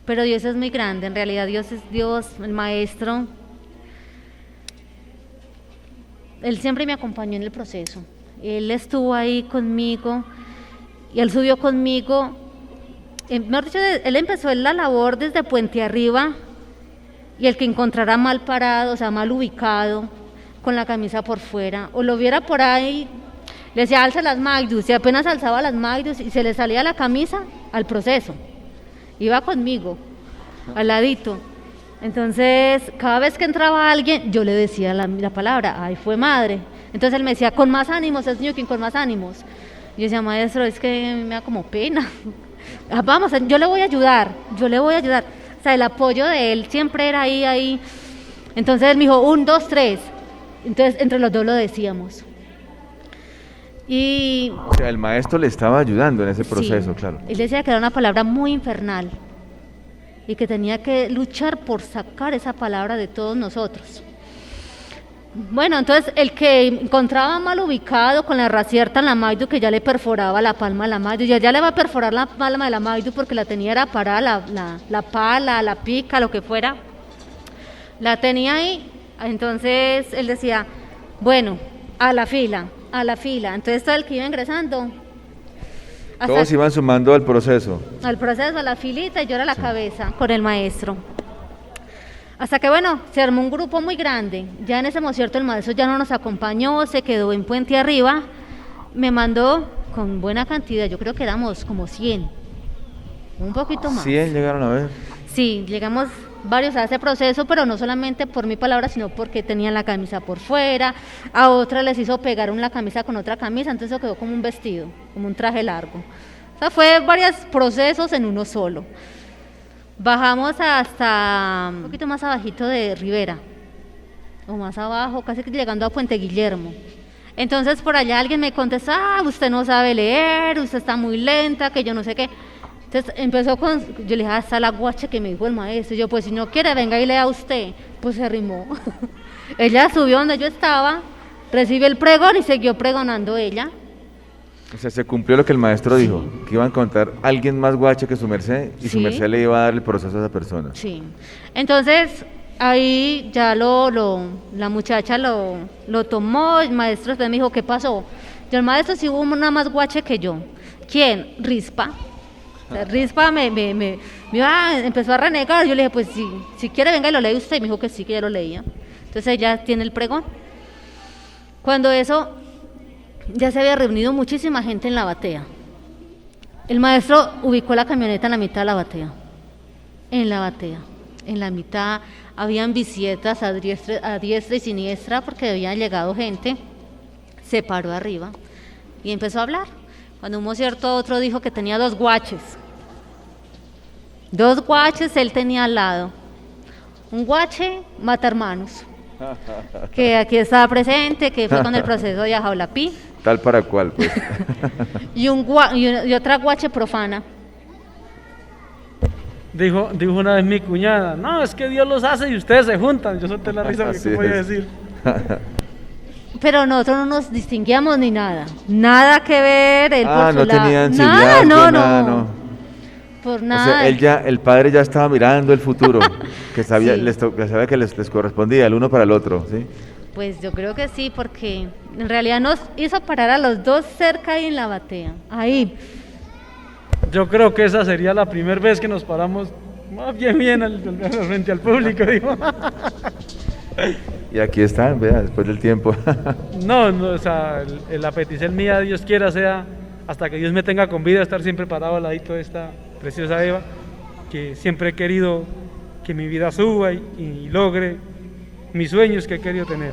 pero Dios es muy grande, en realidad Dios es Dios, el maestro. Él siempre me acompañó en el proceso. Él estuvo ahí conmigo y él subió conmigo. Mejor dicho, él empezó la labor desde Puente Arriba y el que encontrara mal parado, o sea, mal ubicado, con la camisa por fuera, o lo viera por ahí, le decía alza las Magnus, y apenas alzaba las Magnus y se le salía la camisa al proceso. Iba conmigo, al ladito. Entonces, cada vez que entraba alguien, yo le decía la palabra, ay, fue madre. Entonces él me decía, con más ánimos, es Ñuquín, con más ánimos. Y yo decía, maestro, es que me da como pena. Vamos, yo le voy a ayudar. O sea, el apoyo de él siempre era ahí. Entonces él me dijo, 1, 2, 3. Entonces entre los dos lo decíamos. Y O sea, el maestro le estaba ayudando en ese proceso, sí, claro. él decía que era una palabra muy infernal y que tenía que luchar por sacar esa palabra de todos nosotros. Bueno, entonces el que encontraba mal ubicado con la racierta en la Maidu, que ya le perforaba la palma de la Maidu, ya le va a perforar la palma de la Maidu porque la tenía era parada, la pala, la pica, lo que fuera, la tenía ahí. Entonces él decía, bueno, a la fila. Entonces todo el que iba ingresando, Todos iban sumando al proceso. al proceso, a la filita, y yo era la cabeza con el maestro. Hasta que bueno, se armó un grupo muy grande. Ya en ese concierto el maestro ya no nos acompañó, se quedó en Puente Arriba. Me mandó con buena cantidad, yo creo que éramos como 100, un poquito más. 100 llegaron a ver. Sí, llegamos varios a ese proceso, pero no solamente por mi palabra, sino porque tenían la camisa por fuera, a otra les hizo pegar una camisa con otra camisa, entonces eso quedó como un vestido, como un traje largo. O sea, fue varios procesos en uno solo. Bajamos hasta un poquito más abajito de Rivera, o más abajo, casi que llegando a Puente Guillermo. Entonces por allá alguien me contestó, usted no sabe leer, usted está muy lenta, que yo no sé qué. Entonces empezó con, yo le dije, está la guache que me dijo el maestro. Y yo, pues si no quiere, venga y lea usted. Pues se arrimó. Ella subió donde yo estaba, recibió el pregón y siguió pregonando ella. O sea, se cumplió lo que el maestro dijo, que iba a encontrar alguien más guache que su merced y su Sí. merced le iba a dar el proceso a esa persona. Sí. Entonces ahí ya la muchacha lo tomó, el maestro después me dijo, ¿qué pasó? Yo, el maestro sí hubo una más guache que yo. ¿Quién? Rispa. O sea, Rispa empezó a renegar. Yo le dije, pues si quiere venga y lo lee usted. Y me dijo que sí, que ya lo leía. Entonces ella tiene el pregón. Cuando eso, ya se había reunido muchísima gente en la batea. El maestro ubicó la camioneta en la mitad de la batea. En la batea. En la mitad habían bisietas a diestra y siniestra porque habían llegado gente. Se paró arriba y empezó a hablar. Cuando un cierto otro dijo que tenía 2 guaches. 2 guaches él tenía al lado. Un guache mata hermanos, que aquí estaba presente, que fue con el proceso de Ajaulapí, Tal para cual, pues. y otra guache profana. Dijo una vez mi cuñada, no, es que Dios los hace y ustedes se juntan. Yo solté la risa porque Así ¿cómo voy a es. decir? Pero nosotros no nos distinguíamos ni nada. Nada que ver, él por su No lado. tenían Nada, nada, no. Por O nada. sea, el padre ya estaba mirando el futuro, que sabía, Sí. que sabía que les correspondía el uno para el otro, ¿sí? Pues yo creo que sí, porque en realidad nos hizo parar a los 2 cerca ahí en la batea. Ahí. Yo creo que esa sería la primera vez que nos paramos bien frente al público, digo. Y aquí están, vea, después del tiempo. No, o sea, la petición mía, Dios quiera, sea hasta que Dios me tenga con vida, estar siempre parado al ladito de esta preciosa Eva, que siempre he querido que mi vida suba y logre mis sueños que he querido tener.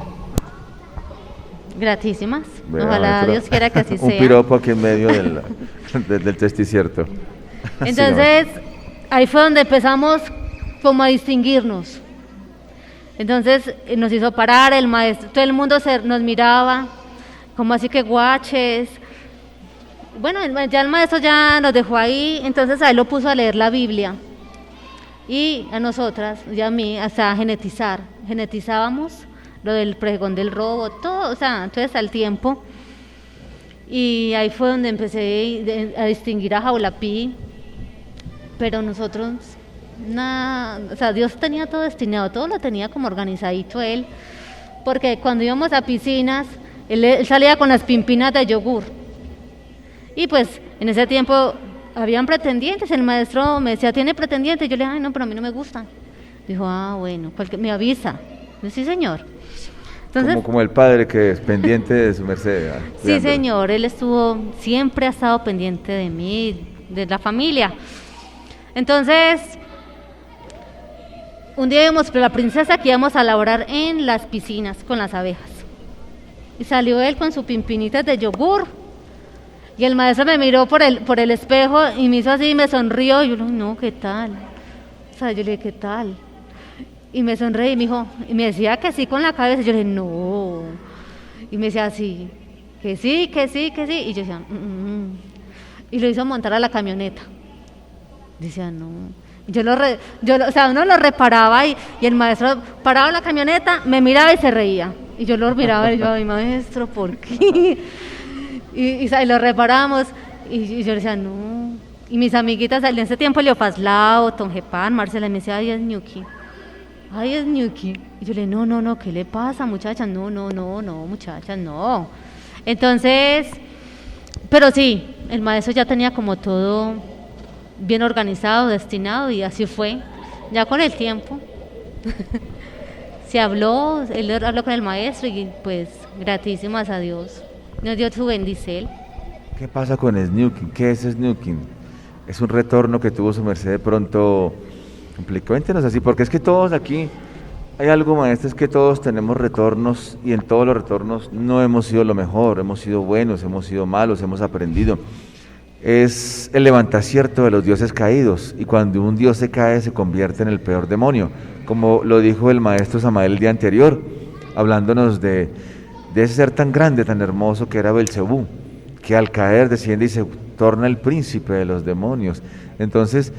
Gratísimas. Vea, Ojalá maestro, Dios quiera que así un sea. piropo aquí en medio del testicierto. Entonces, ahí fue donde empezamos como a distinguirnos. Entonces nos hizo parar el maestro, todo el mundo nos miraba, como así que guaches. Bueno, ya el maestro ya nos dejó ahí, entonces a él lo puso a leer la Biblia. Y a nosotras, y a mí, hasta a genetizábamos lo del pregón del robo, todo, o sea, entonces al tiempo. Y ahí fue donde empecé a distinguir a Jaulapí, pero nosotros, nada, o sea, Dios tenía todo destinado, todo lo tenía como organizadito él, porque cuando íbamos a piscinas, él salía con las pimpinas de yogur. Y pues en ese tiempo habían pretendientes, el maestro me decía, ¿tiene pretendientes? Yo le dije, ay, no, pero a mí no me gustan. Dijo, ah, bueno, me avisa. Yo, sí, señor. Entonces, como el padre que es pendiente de su merced. Sí, señor, él siempre ha estado pendiente de mí, de la familia. Entonces, un día íbamos con la princesa que íbamos a laborar en las piscinas con las abejas. Y salió él con sus pimpinitas de yogur. Y el maestro me miró por el espejo y me hizo así y me sonrió. Y yo le dije, no, ¿qué tal? O sea, yo le dije, ¿qué tal? Y me sonreí y me dijo, y me decía que sí con la cabeza. Yo le dije, no. Y me decía así, que sí, que sí, que sí. Y yo decía, Y lo hizo montar a la camioneta. Decía, no. O sea, uno lo reparaba y el maestro paraba la camioneta, me miraba y se reía. Y yo lo miraba y yo, ay, maestro, ¿por qué? Y lo reparamos y yo decía, no. Y mis amiguitas en ese tiempo, Leopaslao, Tonjepan, Marcela, me decía, ay, es Ñuki. Ay, es Ñuki. Y yo le dije, no, ¿qué le pasa, muchachas? No, muchachas, no. Entonces, pero sí, el maestro ya tenía como todo bien organizado, destinado, y así fue. Ya con el tiempo él habló con el maestro y pues gratísimas a Dios. Nos dio su bendicel. ¿Qué pasa con Snooking? ¿Qué es Snooking? Es un retorno que tuvo su merced de pronto complicado. Cuéntenos así, porque es que todos aquí, hay algo, maestro, es que todos tenemos retornos y en todos los retornos no hemos sido lo mejor, hemos sido buenos, hemos sido malos, hemos aprendido. Es el levantacierto de los dioses caídos, y cuando un dios se cae se convierte en el peor demonio, como lo dijo el maestro Samael el día anterior, hablándonos de ese ser tan grande, tan hermoso que era Belcebú, que al caer desciende y se torna el príncipe de los demonios. Entonces,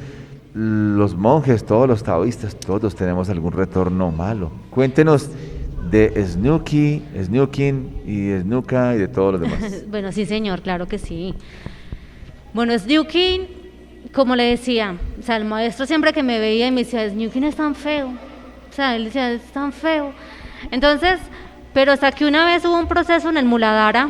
los monjes, todos los taoístas, todos tenemos algún retorno malo. Cuéntenos de Snooking y Snuka y de todos los demás. Bueno, sí, señor, claro que sí. Bueno, Snooking, como le decía, o sea, el maestro siempre que me veía y me decía, Snooking es tan feo. O sea, él decía, es tan feo. Entonces, pero hasta que una vez hubo un proceso en el Muladhara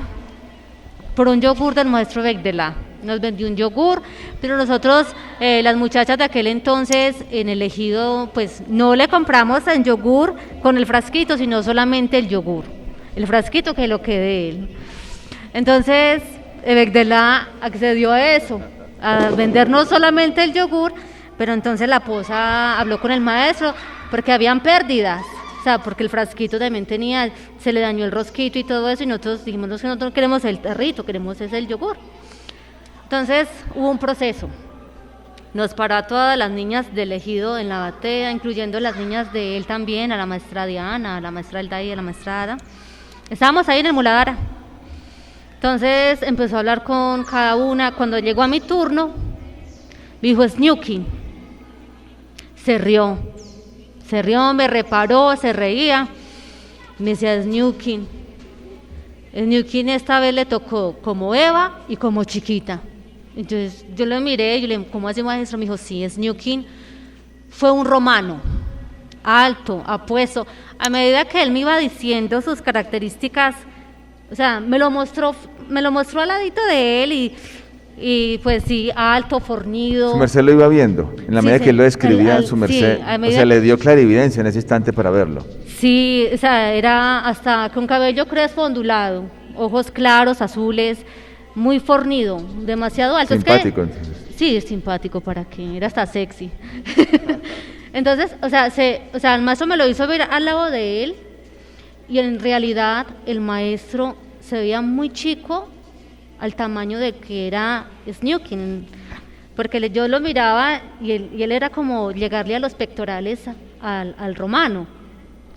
por un yogur del maestro Begdelá. Nos vendió un yogur, pero nosotros, las muchachas de aquel entonces, en el ejido, pues no le compramos el yogur con el frasquito, sino solamente el yogur. El frasquito que lo que de él. Entonces, Begdelá accedió a eso, a vendernos solamente el yogur, pero entonces la posa habló con el maestro porque habían pérdidas. O sea, porque el frasquito también se le dañó el rosquito y todo eso, y nosotros dijimos, no, que nosotros queremos el tarrito, queremos el yogur. Entonces hubo un proceso, nos paró a todas las niñas del ejido en la batea, incluyendo las niñas de él también, a la maestra Diana, a la maestra Elday, a la maestra Ada. Estábamos ahí en el Muladhara. Entonces empezó a hablar con cada una. Cuando llegó a mi turno, me dijo, Snooking. Se rió, me reparó, se reía. Me decía, Snooking esta vez le tocó como Eva y como chiquita. Entonces yo lo miré, yo le dije, ¿cómo hace maestro? Me dijo, sí, Snooking fue un romano, alto, apuesto. A medida que él me iba diciendo sus características, o sea, me lo mostró al ladito de él y pues sí, alto, fornido. Su merced lo iba viendo, en la medida que él lo describía, su merced, o sea, le dio clarividencia en ese instante para verlo. Sí, o sea, era hasta con cabello crespo ondulado, ojos claros, azules, muy fornido, demasiado alto. Simpático, entonces. Sí, es simpático, ¿para qué? Era hasta sexy. Entonces, o sea, el maestro me lo hizo ver al lado de él, y en realidad el maestro se veía muy chico al tamaño de que era Snooking, porque yo lo miraba y él era como llegarle a los pectorales al romano.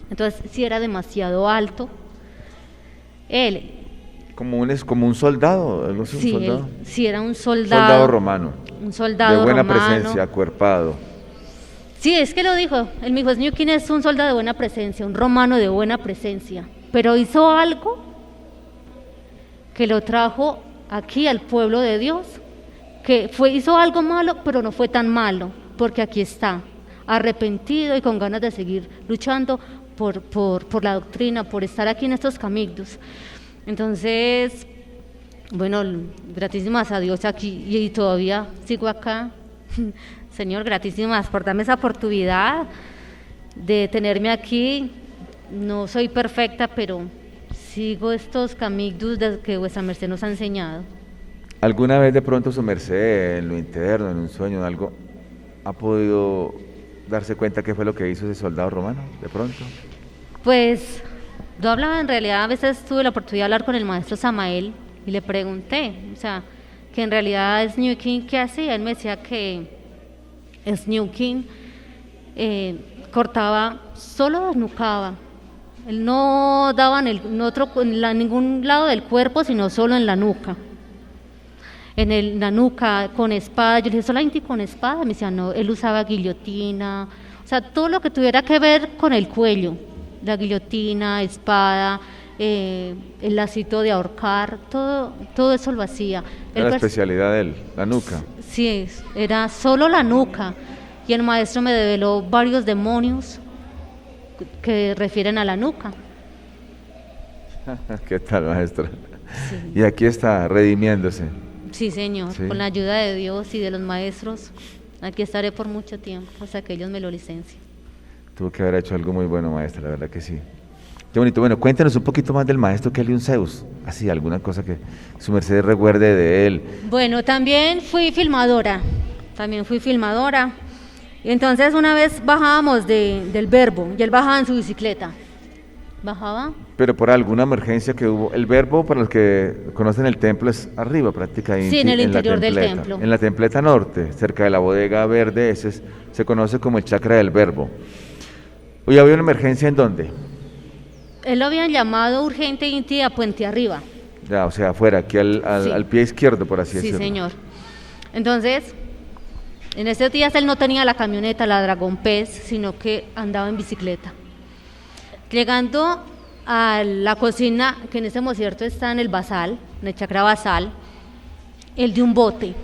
Entonces sí era demasiado alto. Él. Como un soldado, algo así, sí, un soldado. Sí, era un soldado. Soldado romano. Un soldado de buena romano. presencia, acuerpado. Sí, es que lo dijo. Él me dijo, Snooking es un soldado de buena presencia, un romano de buena presencia. Pero hizo algo que lo trajo aquí al pueblo de Dios, hizo algo malo, pero no fue tan malo, porque aquí está, arrepentido y con ganas de seguir luchando por la doctrina, por estar aquí en estos caminos. Entonces, bueno, gratísimas a Dios aquí y todavía sigo acá. Señor, gratísimas por darme esa oportunidad de tenerme aquí. No soy perfecta, pero sigo estos caminos que vuestra merced nos ha enseñado. ¿Alguna vez de pronto su merced, en lo interno, en un sueño, en algo, ha podido darse cuenta qué fue lo que hizo ese soldado romano, de pronto? Pues yo hablaba, en realidad a veces tuve la oportunidad de hablar con el maestro Samael y le pregunté, o sea, que en realidad Snewkin, ¿qué hacía? Él me decía que Snewkin cortaba, solo desnucaba. Él no daba en ningún lado del cuerpo, sino solo en la nuca. La nuca, con espada. Yo le dije, ¿solamente con espada? Me decía, no, él usaba guillotina. O sea, todo lo que tuviera que ver con el cuello. La guillotina, espada, el lacito de ahorcar, todo eso lo hacía. Era la especialidad de él, la nuca. Sí, era solo la nuca. Y el maestro me develó varios demonios que refieren a la nuca. ¿Qué tal, maestro? Sí. Y aquí está, redimiéndose. Sí, señor, Sí. con la ayuda de Dios y de los maestros, aquí estaré por mucho tiempo, hasta que ellos me lo licencien. Tuvo que haber hecho algo muy bueno, maestra, la verdad que sí. Qué bonito. Bueno, cuéntenos un poquito más del maestro Kelly Zeus. Así, alguna cosa que su merced recuerde de él. Bueno, también fui filmadora. Y entonces una vez bajábamos del Verbo y él bajaba en su bicicleta. Bajaba. Pero por alguna emergencia que hubo, el Verbo, para los que conocen el templo, es arriba prácticamente. Sí, en el la interior del templeta. templo. En la templeta norte, cerca de la bodega verde, se conoce como el chakra del Verbo. Hoy había una emergencia ¿en dónde? Él lo habían llamado urgente Inti a Puente Arriba. Ya, o sea, afuera, aquí Sí. al pie izquierdo, por así Sí, decirlo. señor. Entonces, en estos días él no tenía la camioneta, la Dragón Pez, sino que andaba en bicicleta. Llegando a la cocina, que en este cierto está en el basal, en el chakra basal, él dio un bote.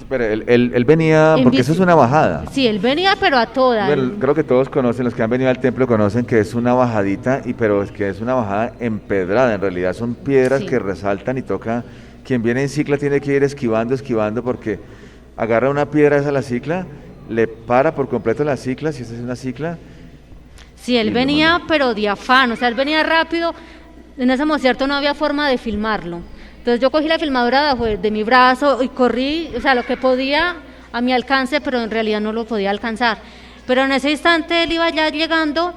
Pero él venía, En porque bici. eso es una bajada. Sí, él venía, pero a toda. Bueno, creo que todos conocen, los que han venido al templo conocen que es una bajadita, pero es que es una bajada empedrada, en realidad son piedras Sí. que resaltan y toca, quien viene en cicla tiene que ir esquivando, porque agarra una piedra esa la cicla, le para por completo la cicla, si esa es una cicla. Sí, él Y venía, pero de afán, o sea, él venía rápido. En ese cierto no había forma de filmarlo. Entonces yo cogí la filmadora de mi brazo y corrí, o sea, lo que podía a mi alcance, pero en realidad no lo podía alcanzar. Pero en ese instante él iba ya llegando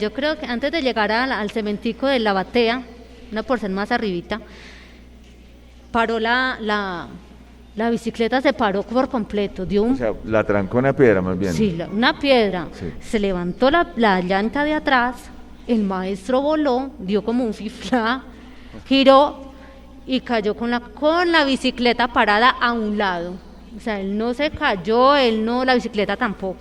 yo creo que antes de llegar al cementico de la batea, una porción más arribita, paró la bicicleta, se paró por completo, dio un... O sea, la trancó una piedra más bien. Sí, una piedra. Sí. Se levantó la llanta de atrás, el maestro voló, dio como un fiflá, giró y cayó con la bicicleta parada a un lado. O sea, él no se cayó, la bicicleta tampoco.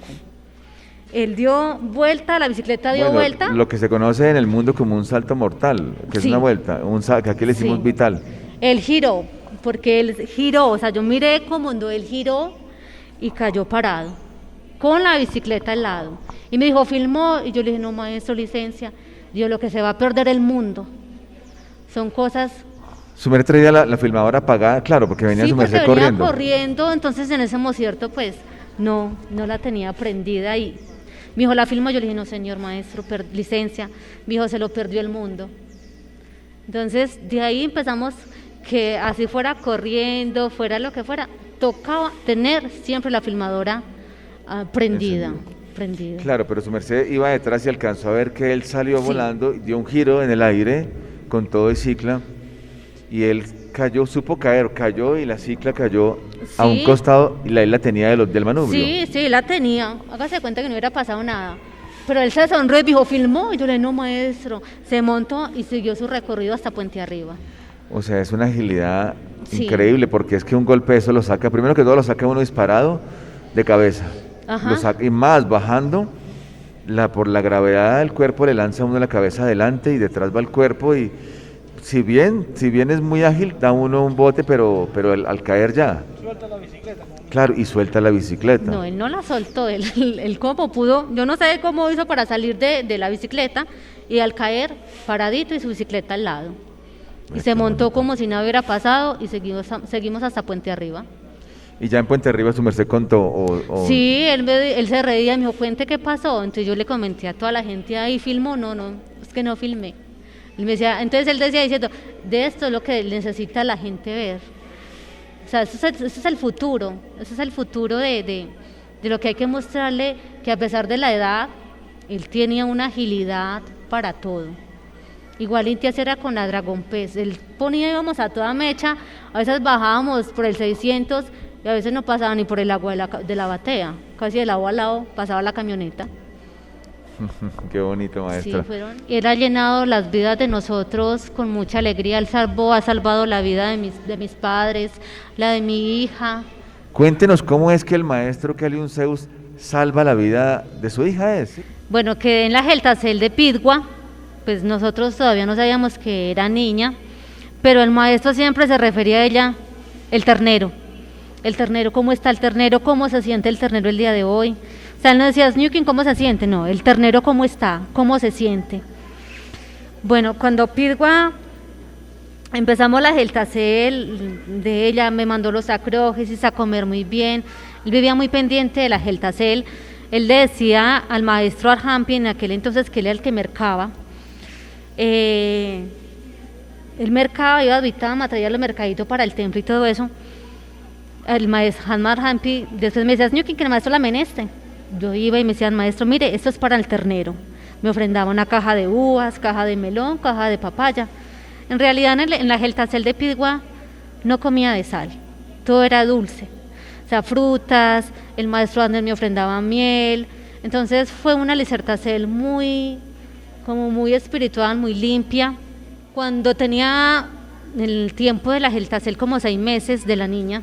Él dio vuelta, la bicicleta dio Bueno, vuelta. lo que se conoce en el mundo como un salto mortal, que es Sí. una vuelta, que aquí le decimos Sí. vital. Él giró, porque él giró, o sea, yo miré como cuando él giró y cayó parado, con la bicicleta al lado. Y me dijo, filmó, y yo le dije, no, maestro, licencia. Digo, lo que se va a perder el mundo. Son cosas... Su merced traía la filmadora apagada, claro, porque venía Sí, su porque merced venía corriendo. corriendo, entonces en ese cierto, pues, no la tenía prendida y me dijo, ¿la filmo? Yo le dije, no, señor maestro, licencia. Me dijo, se lo perdió el mundo. Entonces, de ahí empezamos que así fuera corriendo, fuera lo que fuera, tocaba tener siempre la filmadora prendida. Claro, pero su merced iba detrás y alcanzó a ver que él salió Sí. volando, dio un giro en el aire con todo y cicla y él supo caer, cayó y la cicla cayó a Sí. un costado y él la tenía del manubrio. Sí, la tenía. Hágase cuenta que no hubiera pasado nada. Pero él se sonrió y dijo, filmó. Y yo le dije, no, maestro. Se montó y siguió su recorrido hasta Puente Arriba. O sea, es una agilidad Sí. increíble porque es que un golpe de eso lo saca, primero que todo lo saca uno disparado de cabeza. Ajá. Lo saca, y más bajando, por la gravedad del cuerpo le lanza a uno la cabeza adelante y detrás va el cuerpo y si bien es muy ágil, da uno un bote, pero al caer ya. Suelta la bicicleta, como Claro, y suelta la bicicleta. No, él no la soltó, él cómo pudo, yo no sé cómo hizo para salir de la bicicleta y al caer paradito y su bicicleta al lado. Y se montó como si nada hubiera pasado y seguimos hasta Puente Arriba. Y ya en Puente Arriba su merced contó Sí, él se reía y me dijo, cuente qué pasó. Entonces yo le comenté a toda la gente ahí, ¿filmó? No, es que no filmé. Entonces él decía diciendo, de esto es lo que necesita la gente ver. O sea, eso es el futuro, eso es el futuro de lo que hay que mostrarle, que a pesar de la edad, él tenía una agilidad para todo. Igual Intias era con la Dragón Pez, él íbamos a toda mecha, a veces bajábamos por el 600 y a veces no pasaba ni por el agua de la batea, casi de lado a lado pasaba la camioneta. Qué bonito, maestra. Sí, y él ha llenado las vidas de nosotros con mucha alegría, él ha salvado la vida de mis padres, la de mi hija. Cuéntenos cómo es que el maestro Kelly Unceus salva la vida de su hija, ¿es? Bueno, quedé en la Geltacel de Pidgua, pues nosotros todavía no sabíamos que era niña, pero el maestro siempre se refería a ella, el ternero, ¿cómo está el ternero? ¿Cómo se siente el ternero el día de hoy? O sea, él no decía, Snukin, ¿cómo se siente? No, el ternero, ¿cómo está? ¿Cómo se siente? Bueno, cuando Pidgua empezamos la Geltacel de ella, me mandó los acrógesis a comer muy bien, él vivía muy pendiente de la Geltacel, él le decía al maestro Arhampi en aquel entonces que él era el que mercaba, él mercaba, iba a Vitama, traía los mercaditos para el templo y todo eso. El maestro Arhampi después me decía, Snukin, que el maestro la meneste. Yo iba y me decían, maestro, mire, esto es para el ternero. Me ofrendaba una caja de uvas, caja de melón, caja de papaya. En realidad en la Geltacel de Pidgua no comía de sal, todo era dulce. O sea, frutas, el maestro Ander me ofrendaba miel. Entonces fue una Geltacel muy espiritual, muy limpia. Cuando tenía el tiempo de la Geltacel como 6 meses de la niña,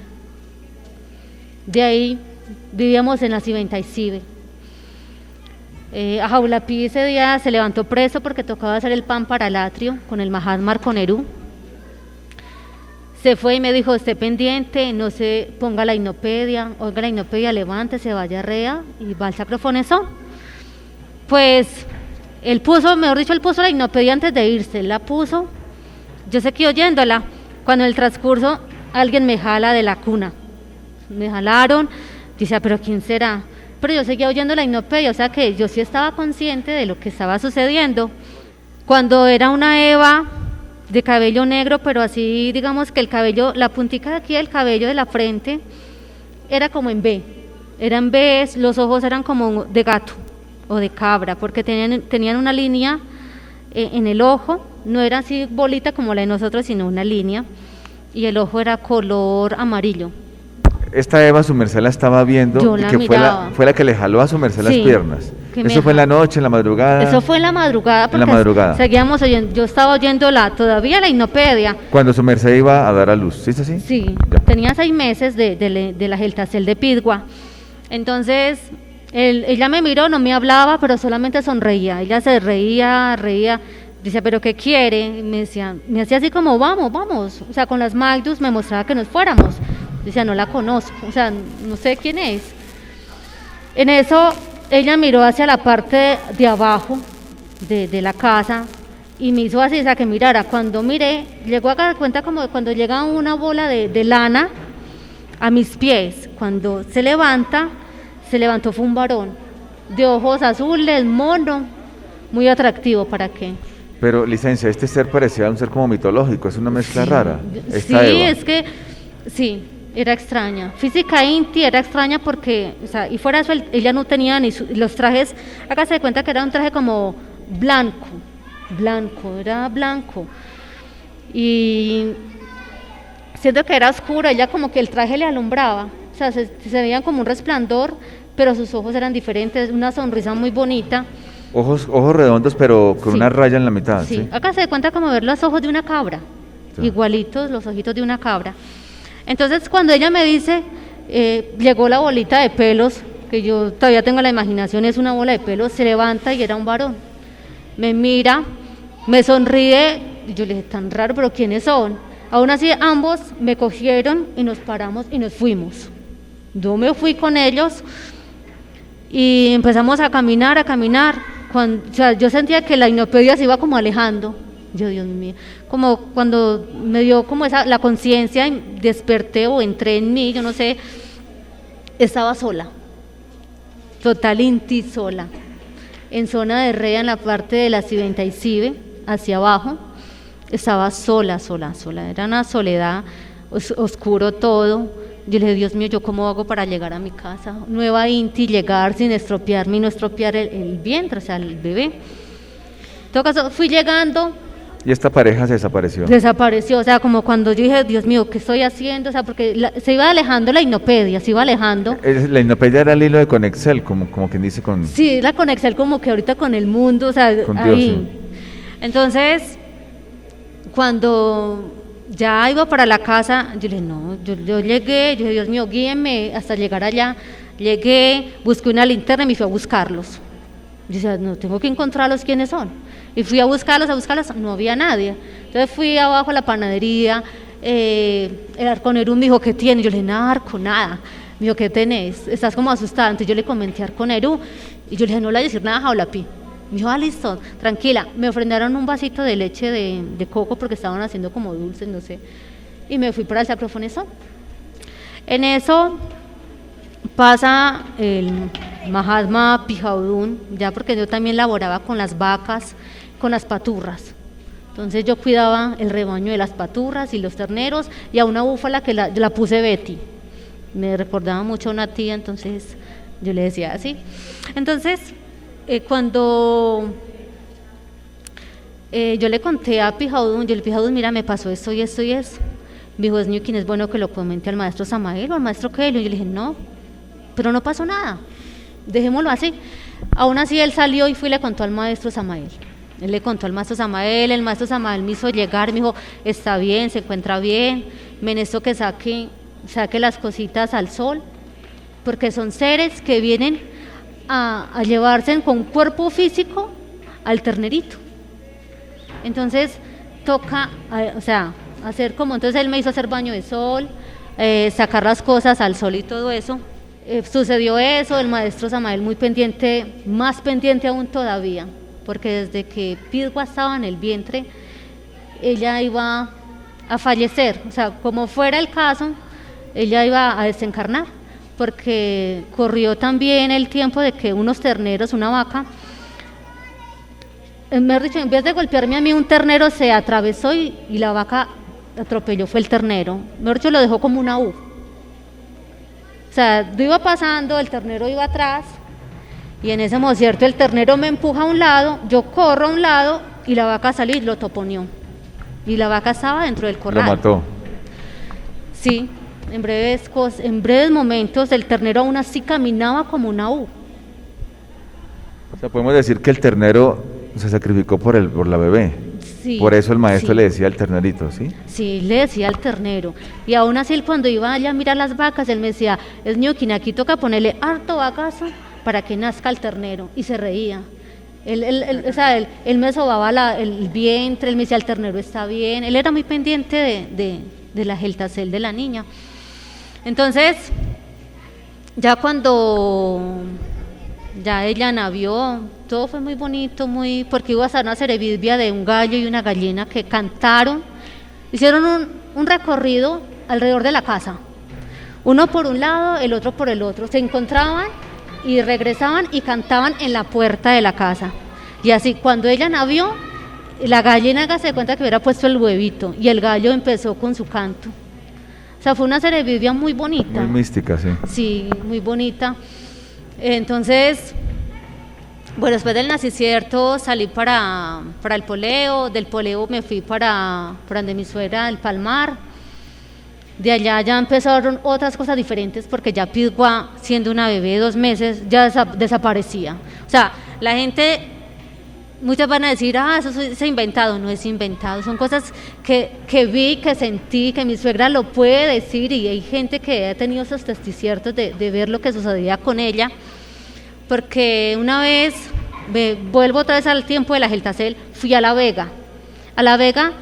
de ahí vivíamos en la Civenta y Cibe. A Jaulapí ese día se levantó preso porque tocaba hacer el pan para el atrio con el Mahatma Nerú. Se fue y me dijo, esté pendiente, no se ponga la hipnopedia, oiga la hipnopedia, levántese, vaya a rea y va al sacrofonesón. Pues él puso la hipnopedia antes de irse, él la puso, yo seguí oyéndola, cuando en el transcurso alguien me jala de la cuna, me jalaron, dice, pero ¿quién será? Pero yo seguía oyendo la hipnopedia, o sea que yo sí estaba consciente de lo que estaba sucediendo. Cuando era una Eva de cabello negro, pero así digamos que el cabello, la puntica de aquí del cabello de la frente era como en B, eran Bs, los ojos eran como de gato o de cabra, porque tenían una línea en el ojo, no era así bolita como la de nosotros, sino una línea, y el ojo era color amarillo. Esta Eva, su merced la estaba viendo Yo y la que miraba. fue la que le jaló a su merced las Sí, piernas. que me ¿Eso fue en la noche, en la madrugada? Eso fue en la madrugada, porque En la madrugada. seguíamos oyendo, yo estaba oyendo todavía la hipnopedia. Cuando su merced iba a dar a luz, ¿sí es así? Sí, Ya. tenía 6 meses de la Geltacel de Pidgua. Entonces, ella me miró, no me hablaba, pero solamente sonreía. Ella se reía. Dice, ¿pero qué quiere? Y me hacía así como, vamos. O sea, con las Magdus me mostraba que nos fuéramos. Decía, no la conozco, o sea, no sé quién es. En eso, ella miró hacia la parte de abajo de la casa y me hizo así, o sea, que mirara. Cuando miré, llegó a dar cuenta como cuando llega una bola de lana a mis pies. Cuando se levantó, fue un varón, de ojos azules, mono, muy atractivo, ¿para qué? Pero, licencia, este ser parecía un ser como mitológico, es una mezcla rara. Sí, Eva. es que, sí, era extraña. Física Inti era extraña porque, o sea, y fuera de eso, ella no tenía ni los trajes, hágase de cuenta que era un traje como blanco, era blanco. Y siento que era oscuro, ella como que el traje le alumbraba, o sea, se veían como un resplandor, pero sus ojos eran diferentes, una sonrisa muy bonita. Ojos redondos, pero con Sí. una raya en la mitad, ¿sí? Sí, acá se cuenta como ver los ojos de una cabra, Sí. igualitos los ojitos de una cabra. Entonces cuando ella me dice, llegó la bolita de pelos, que yo todavía tengo la imaginación, es una bola de pelos, se levanta y era un varón. Me mira, me sonríe, y yo le dije, tan raro, pero ¿quiénes son? Aún así ambos me cogieron y nos paramos y nos fuimos. Yo me fui con ellos y empezamos a caminar, o sea, yo sentía que la inopedia se iba como alejando. Yo, Dios mío, como cuando me dio como la conciencia, desperté o entré en mí, yo no sé, estaba sola, totalmente sola, en zona de Rea, en la parte de la Civenta y Cive, hacia abajo, estaba sola, era una soledad, oscuro todo. Yo le dije, Dios mío, ¿yo cómo hago para llegar a mi casa? Nueva Inti, llegar sin estropearme y no estropear el vientre, o sea, el bebé. En todo caso, fui llegando. ¿Y esta pareja se desapareció? Desapareció, o sea, como cuando yo dije, Dios mío, ¿qué estoy haciendo? O sea, porque se iba alejando la inopedia, se iba alejando. La inopedia era el hilo de Conexel, como quien dice con... Sí, la Conexel como que ahorita con el mundo, o sea, con ahí. Dios, sí. Entonces, cuando ya iba para la casa, yo le dije, no, yo llegué, yo dije, Dios mío, guíenme hasta llegar allá. Llegué, busqué una linterna y me fui a buscarlos. Yo decía, no, tengo que encontrarlos, ¿quiénes son? Y fui a buscarlos, no había nadie. Entonces fui abajo a la panadería, el arconero me dijo, ¿qué tiene? Yo le dije, nada, nada. Me dijo, ¿qué tenés? Estás como asustada. Entonces yo le comenté a arconero y yo le dije, no le voy a decir nada a Jaulapi. Me dijo, listo, tranquila. Me ofrendaron un vasito de leche de coco porque estaban haciendo como dulces, no sé. Y me fui para el sacrofonesón. En eso pasa el Mahatma Pijaudún, ya porque yo también laboraba con las vacas, con las paturras. Entonces yo cuidaba el rebaño de las paturras y los terneros, y a una búfala que la puse Betty. Me recordaba mucho a una tía, entonces yo le decía así. Entonces, cuando yo le conté a Pijaudún, yo le dije, Pijaudún, mira, me pasó esto y esto y eso. Me dijo, ¿quién es bueno que lo comente al maestro Samael o al maestro Kelly? Y yo le dije, no, pero no pasó nada, dejémoslo así. Aún así él salió y fue y le contó al maestro Samael. Él le contó al maestro Samael, el maestro Samael me hizo llegar, me dijo, está bien, se encuentra bien, me necesito que saque las cositas al sol, porque son seres que vienen a llevarse con cuerpo físico al ternerito. Entonces toca, hacer como, entonces él me hizo hacer baño de sol, sacar las cosas al sol y todo eso. Sucedió eso, el maestro Samael muy pendiente, más pendiente aún todavía, porque desde que Pidgua estaba en el vientre, ella iba a fallecer, o sea, como fuera el caso, ella iba a desencarnar, porque corrió también el tiempo de que unos terneros, una vaca, mejor dicho, en vez de golpearme a mí, un ternero se atravesó y la vaca atropelló, fue el ternero, mejor dicho, lo dejó como una U. O sea, yo iba pasando, el ternero iba atrás, y en ese momento el ternero me empuja a un lado, yo corro a un lado, y la vaca salió y lo toponeó. Y la vaca estaba dentro del corral. Lo mató. Sí, en breves momentos, el ternero aún así caminaba como una U. O sea, podemos decir que el ternero se sacrificó por la bebé. Sí, por eso el maestro sí. le decía al ternerito, ¿sí? Sí, le decía al ternero. Y aún así, él cuando iba allá a mirar las vacas, él me decía, es ñuquín, aquí toca ponerle harto bagazo para que nazca el ternero. Y se reía. Él me sobaba el vientre, él me decía, el ternero está bien. Él era muy pendiente de la geltacel de la niña. Entonces, ya cuando ya ella nació, todo fue muy bonito, porque iba a ser una cerevidia de un gallo y una gallina que cantaron, hicieron un recorrido alrededor de la casa, uno por un lado, el otro por el otro, se encontraban y regresaban y cantaban en la puerta de la casa, y así cuando ella nació, la gallina, hágase de cuenta que hubiera puesto el huevito, y el gallo empezó con su canto. O sea, fue una cerevidia muy bonita. Muy mística, sí. Sí, muy bonita. Entonces, bueno, después del nacicierto salí para el poleo, del poleo me fui para donde mi suegra, el Palmar. De allá ya empezaron otras cosas diferentes, porque ya Pidgua, siendo una bebé de 2 meses, ya desaparecía. O sea, la gente, muchos van a decir, eso es inventado. No es inventado, son cosas que vi, que sentí, que mi suegra lo puede decir, y hay gente que ha tenido esos testiciertos de ver lo que sucedía con ella. Porque una vez, vuelvo otra vez al tiempo de la geltacel, fui a La Vega. A La Vega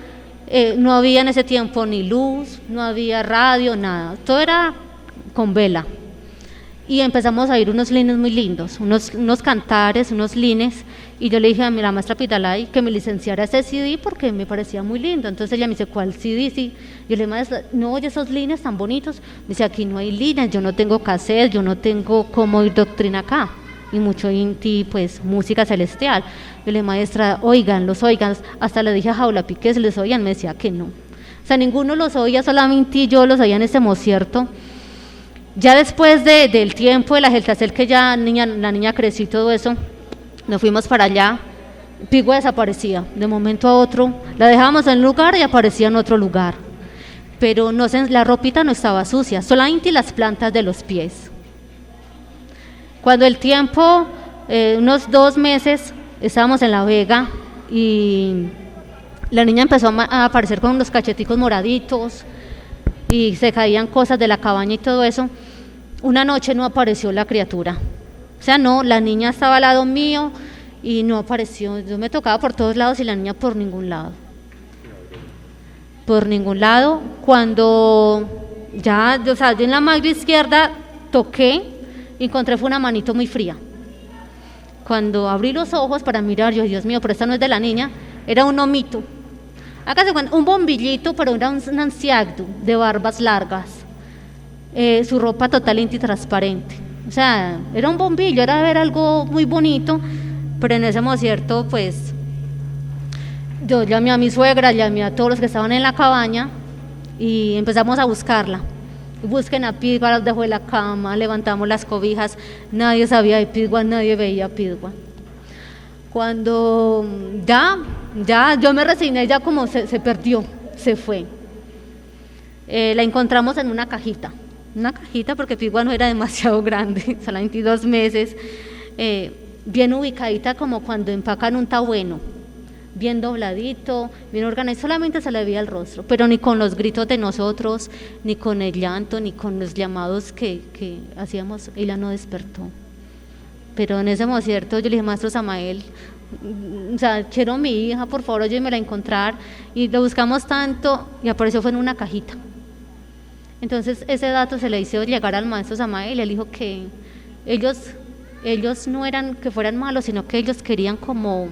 no había en ese tiempo ni luz, no había radio, nada. Todo era con vela. y empezamos a oír unos lines muy lindos, unos cantares, unos lines, y yo le dije a la maestra Pitalay que me licenciara ese CD porque me parecía muy lindo. Entonces ella me dice, ¿cuál CD? Sí. Yo le dije, maestra, no oye esos lines tan bonitos. Me dice, aquí no hay líneas, yo no tengo cassette, yo no tengo cómo oír doctrina acá, y mucho inti, pues música celestial. Yo le dije, maestra, óiganlos, oigan, hasta le dije a Jaula Pi que se les oían, me decía que no. O sea, ninguno los oía, solamente yo los oía en ese concierto. Ya después del tiempo de la Geltacel, que ya la niña creció y todo eso, nos fuimos para allá, Pigua desaparecía, de momento a otro, la dejábamos en un lugar y aparecía en otro lugar, pero no la ropita no estaba sucia, solamente las plantas de los pies. Cuando el tiempo, unos 2 meses, estábamos en La Vega y la niña empezó a aparecer con unos cacheticos moraditos y se caían cosas de la cabaña y todo eso. Una noche no apareció la criatura, o sea, no, la niña estaba al lado mío y no apareció. Yo me tocaba por todos lados y la niña por ningún lado. Por ningún lado. Cuando ya, o sea, yo en la mano izquierda toqué y encontré fue una manito muy fría. Cuando abrí los ojos para mirar, yo, Dios mío, pero esta no es de la niña, era un omito. Acá se cuenta, un bombillito, pero era un anciagdo de barbas largas, su ropa totalmente transparente. O sea, era un bombillo, era ver algo muy bonito, pero en ese concierto, pues, yo llamé a mi suegra, llamé a todos los que estaban en la cabaña y empezamos a buscarla. Busquen a Pigua, los dejó de la cama, levantamos las cobijas, nadie sabía de Pigua, nadie veía a Pigua. Cuando ya yo me resigné, ya como se perdió, se fue. La encontramos en una cajita porque Pigua no era demasiado grande, solamente 2 meses, bien ubicadita como cuando empacan un tabueno, bien dobladito, bien organizado, solamente se le veía el rostro, pero ni con los gritos de nosotros, ni con el llanto, ni con los llamados que hacíamos, ella no despertó. Pero en ese concierto yo le dije, maestro Samael, o sea, quiero a mi hija, por favor, yo me la encontrar, y lo buscamos tanto y apareció fue en una cajita. Entonces ese dato se le hizo llegar al maestro Samael y él dijo que ellos no eran que fueran malos, sino que ellos querían como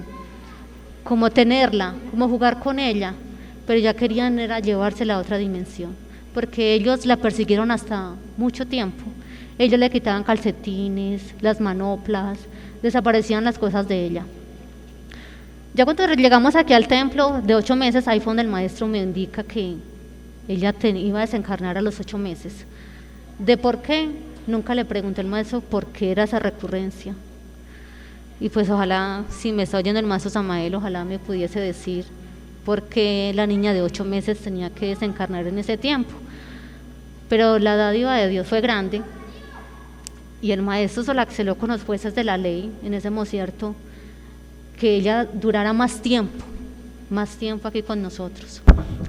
tenerla, como jugar con ella, pero ya querían era llevársela a otra dimensión, porque ellos la persiguieron hasta mucho tiempo. Ellos le quitaban calcetines, las manoplas, desaparecían las cosas de ella. Ya cuando llegamos aquí al templo de 8 meses, ahí fue donde el maestro me indica que ella iba a desencarnar a los 8 meses. ¿De por qué? Nunca le pregunté al maestro por qué era esa recurrencia. Y pues ojalá, si me está oyendo el maestro Samael, ojalá me pudiese decir por qué la niña de 8 meses tenía que desencarnar en ese tiempo. Pero la dádiva de Dios fue grande y el maestro se la axeló con los jueces de la ley en ese concierto, que ella durara más tiempo aquí con nosotros.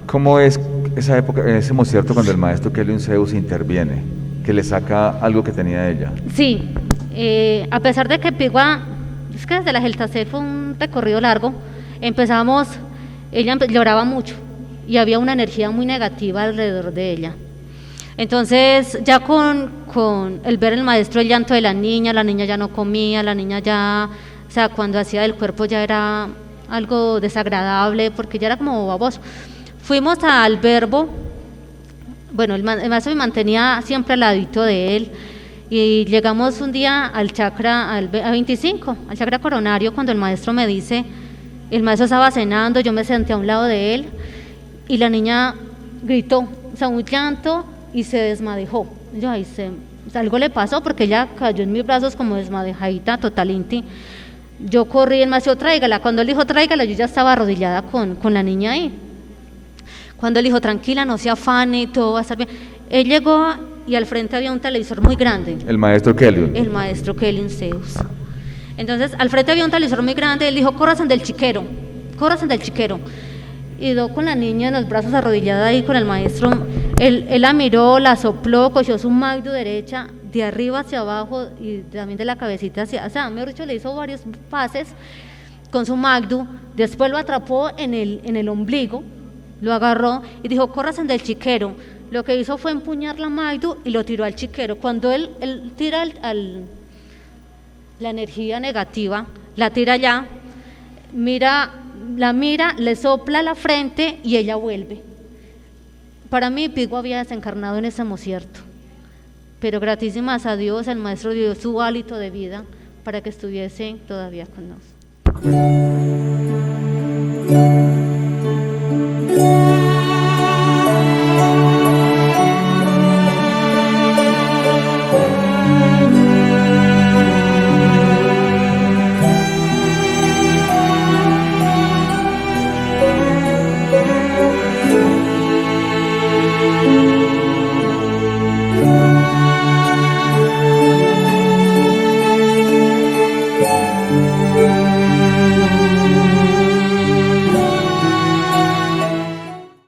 ¿Cómo es esa época, en ese concierto, cuando el maestro Kelvin Zeus interviene, que le saca algo que tenía ella? Sí, a pesar de que Pigua, es que desde la Geltacel fue un recorrido largo, empezamos, ella lloraba mucho y había una energía muy negativa alrededor de ella. Entonces ya con el ver el maestro el llanto de la niña ya no comía, la niña ya, o sea, cuando hacía del cuerpo ya era algo desagradable porque ya era como baboso. Fuimos al Verbo, bueno, el maestro me mantenía siempre al ladito de él y llegamos un día al chakra, al 25, al chakra coronario, cuando el maestro me dice, el maestro estaba cenando, yo me senté a un lado de él y la niña gritó, o sea, un llanto y se desmadejó. Yo ahí algo le pasó porque ella cayó en mis brazos como desmadejadita, totalinti. Yo corrí, el maestro tráigala, cuando él dijo tráigala, yo ya estaba arrodillada con la niña ahí. Cuando él dijo tranquila, no se afane, todo va a estar bien. Él llegó y al frente había un televisor muy grande. El maestro Kelvin. El maestro Kelvin Zeus. Entonces al frente había un televisor muy grande, él dijo córranse del chiquero. Y yo con la niña en los brazos arrodillada ahí con el maestro, él la miró, la sopló, cogió su magdo derecha de arriba hacia abajo y también de la cabecita hacia, o sea, mejor dicho, le hizo varios pases con su magdo, después lo atrapó en el ombligo lo agarró y dijo, córrasen del chiquero. Lo que hizo fue empuñar la Maidu y lo tiró al chiquero. Cuando él tira la energía negativa, la tira allá, la mira, le sopla la frente y ella vuelve. Para mí, Pigo había desencarnado en ese mocierto, pero gratísimas a Dios, el maestro dio su hálito de vida para que estuviese todavía con nosotros.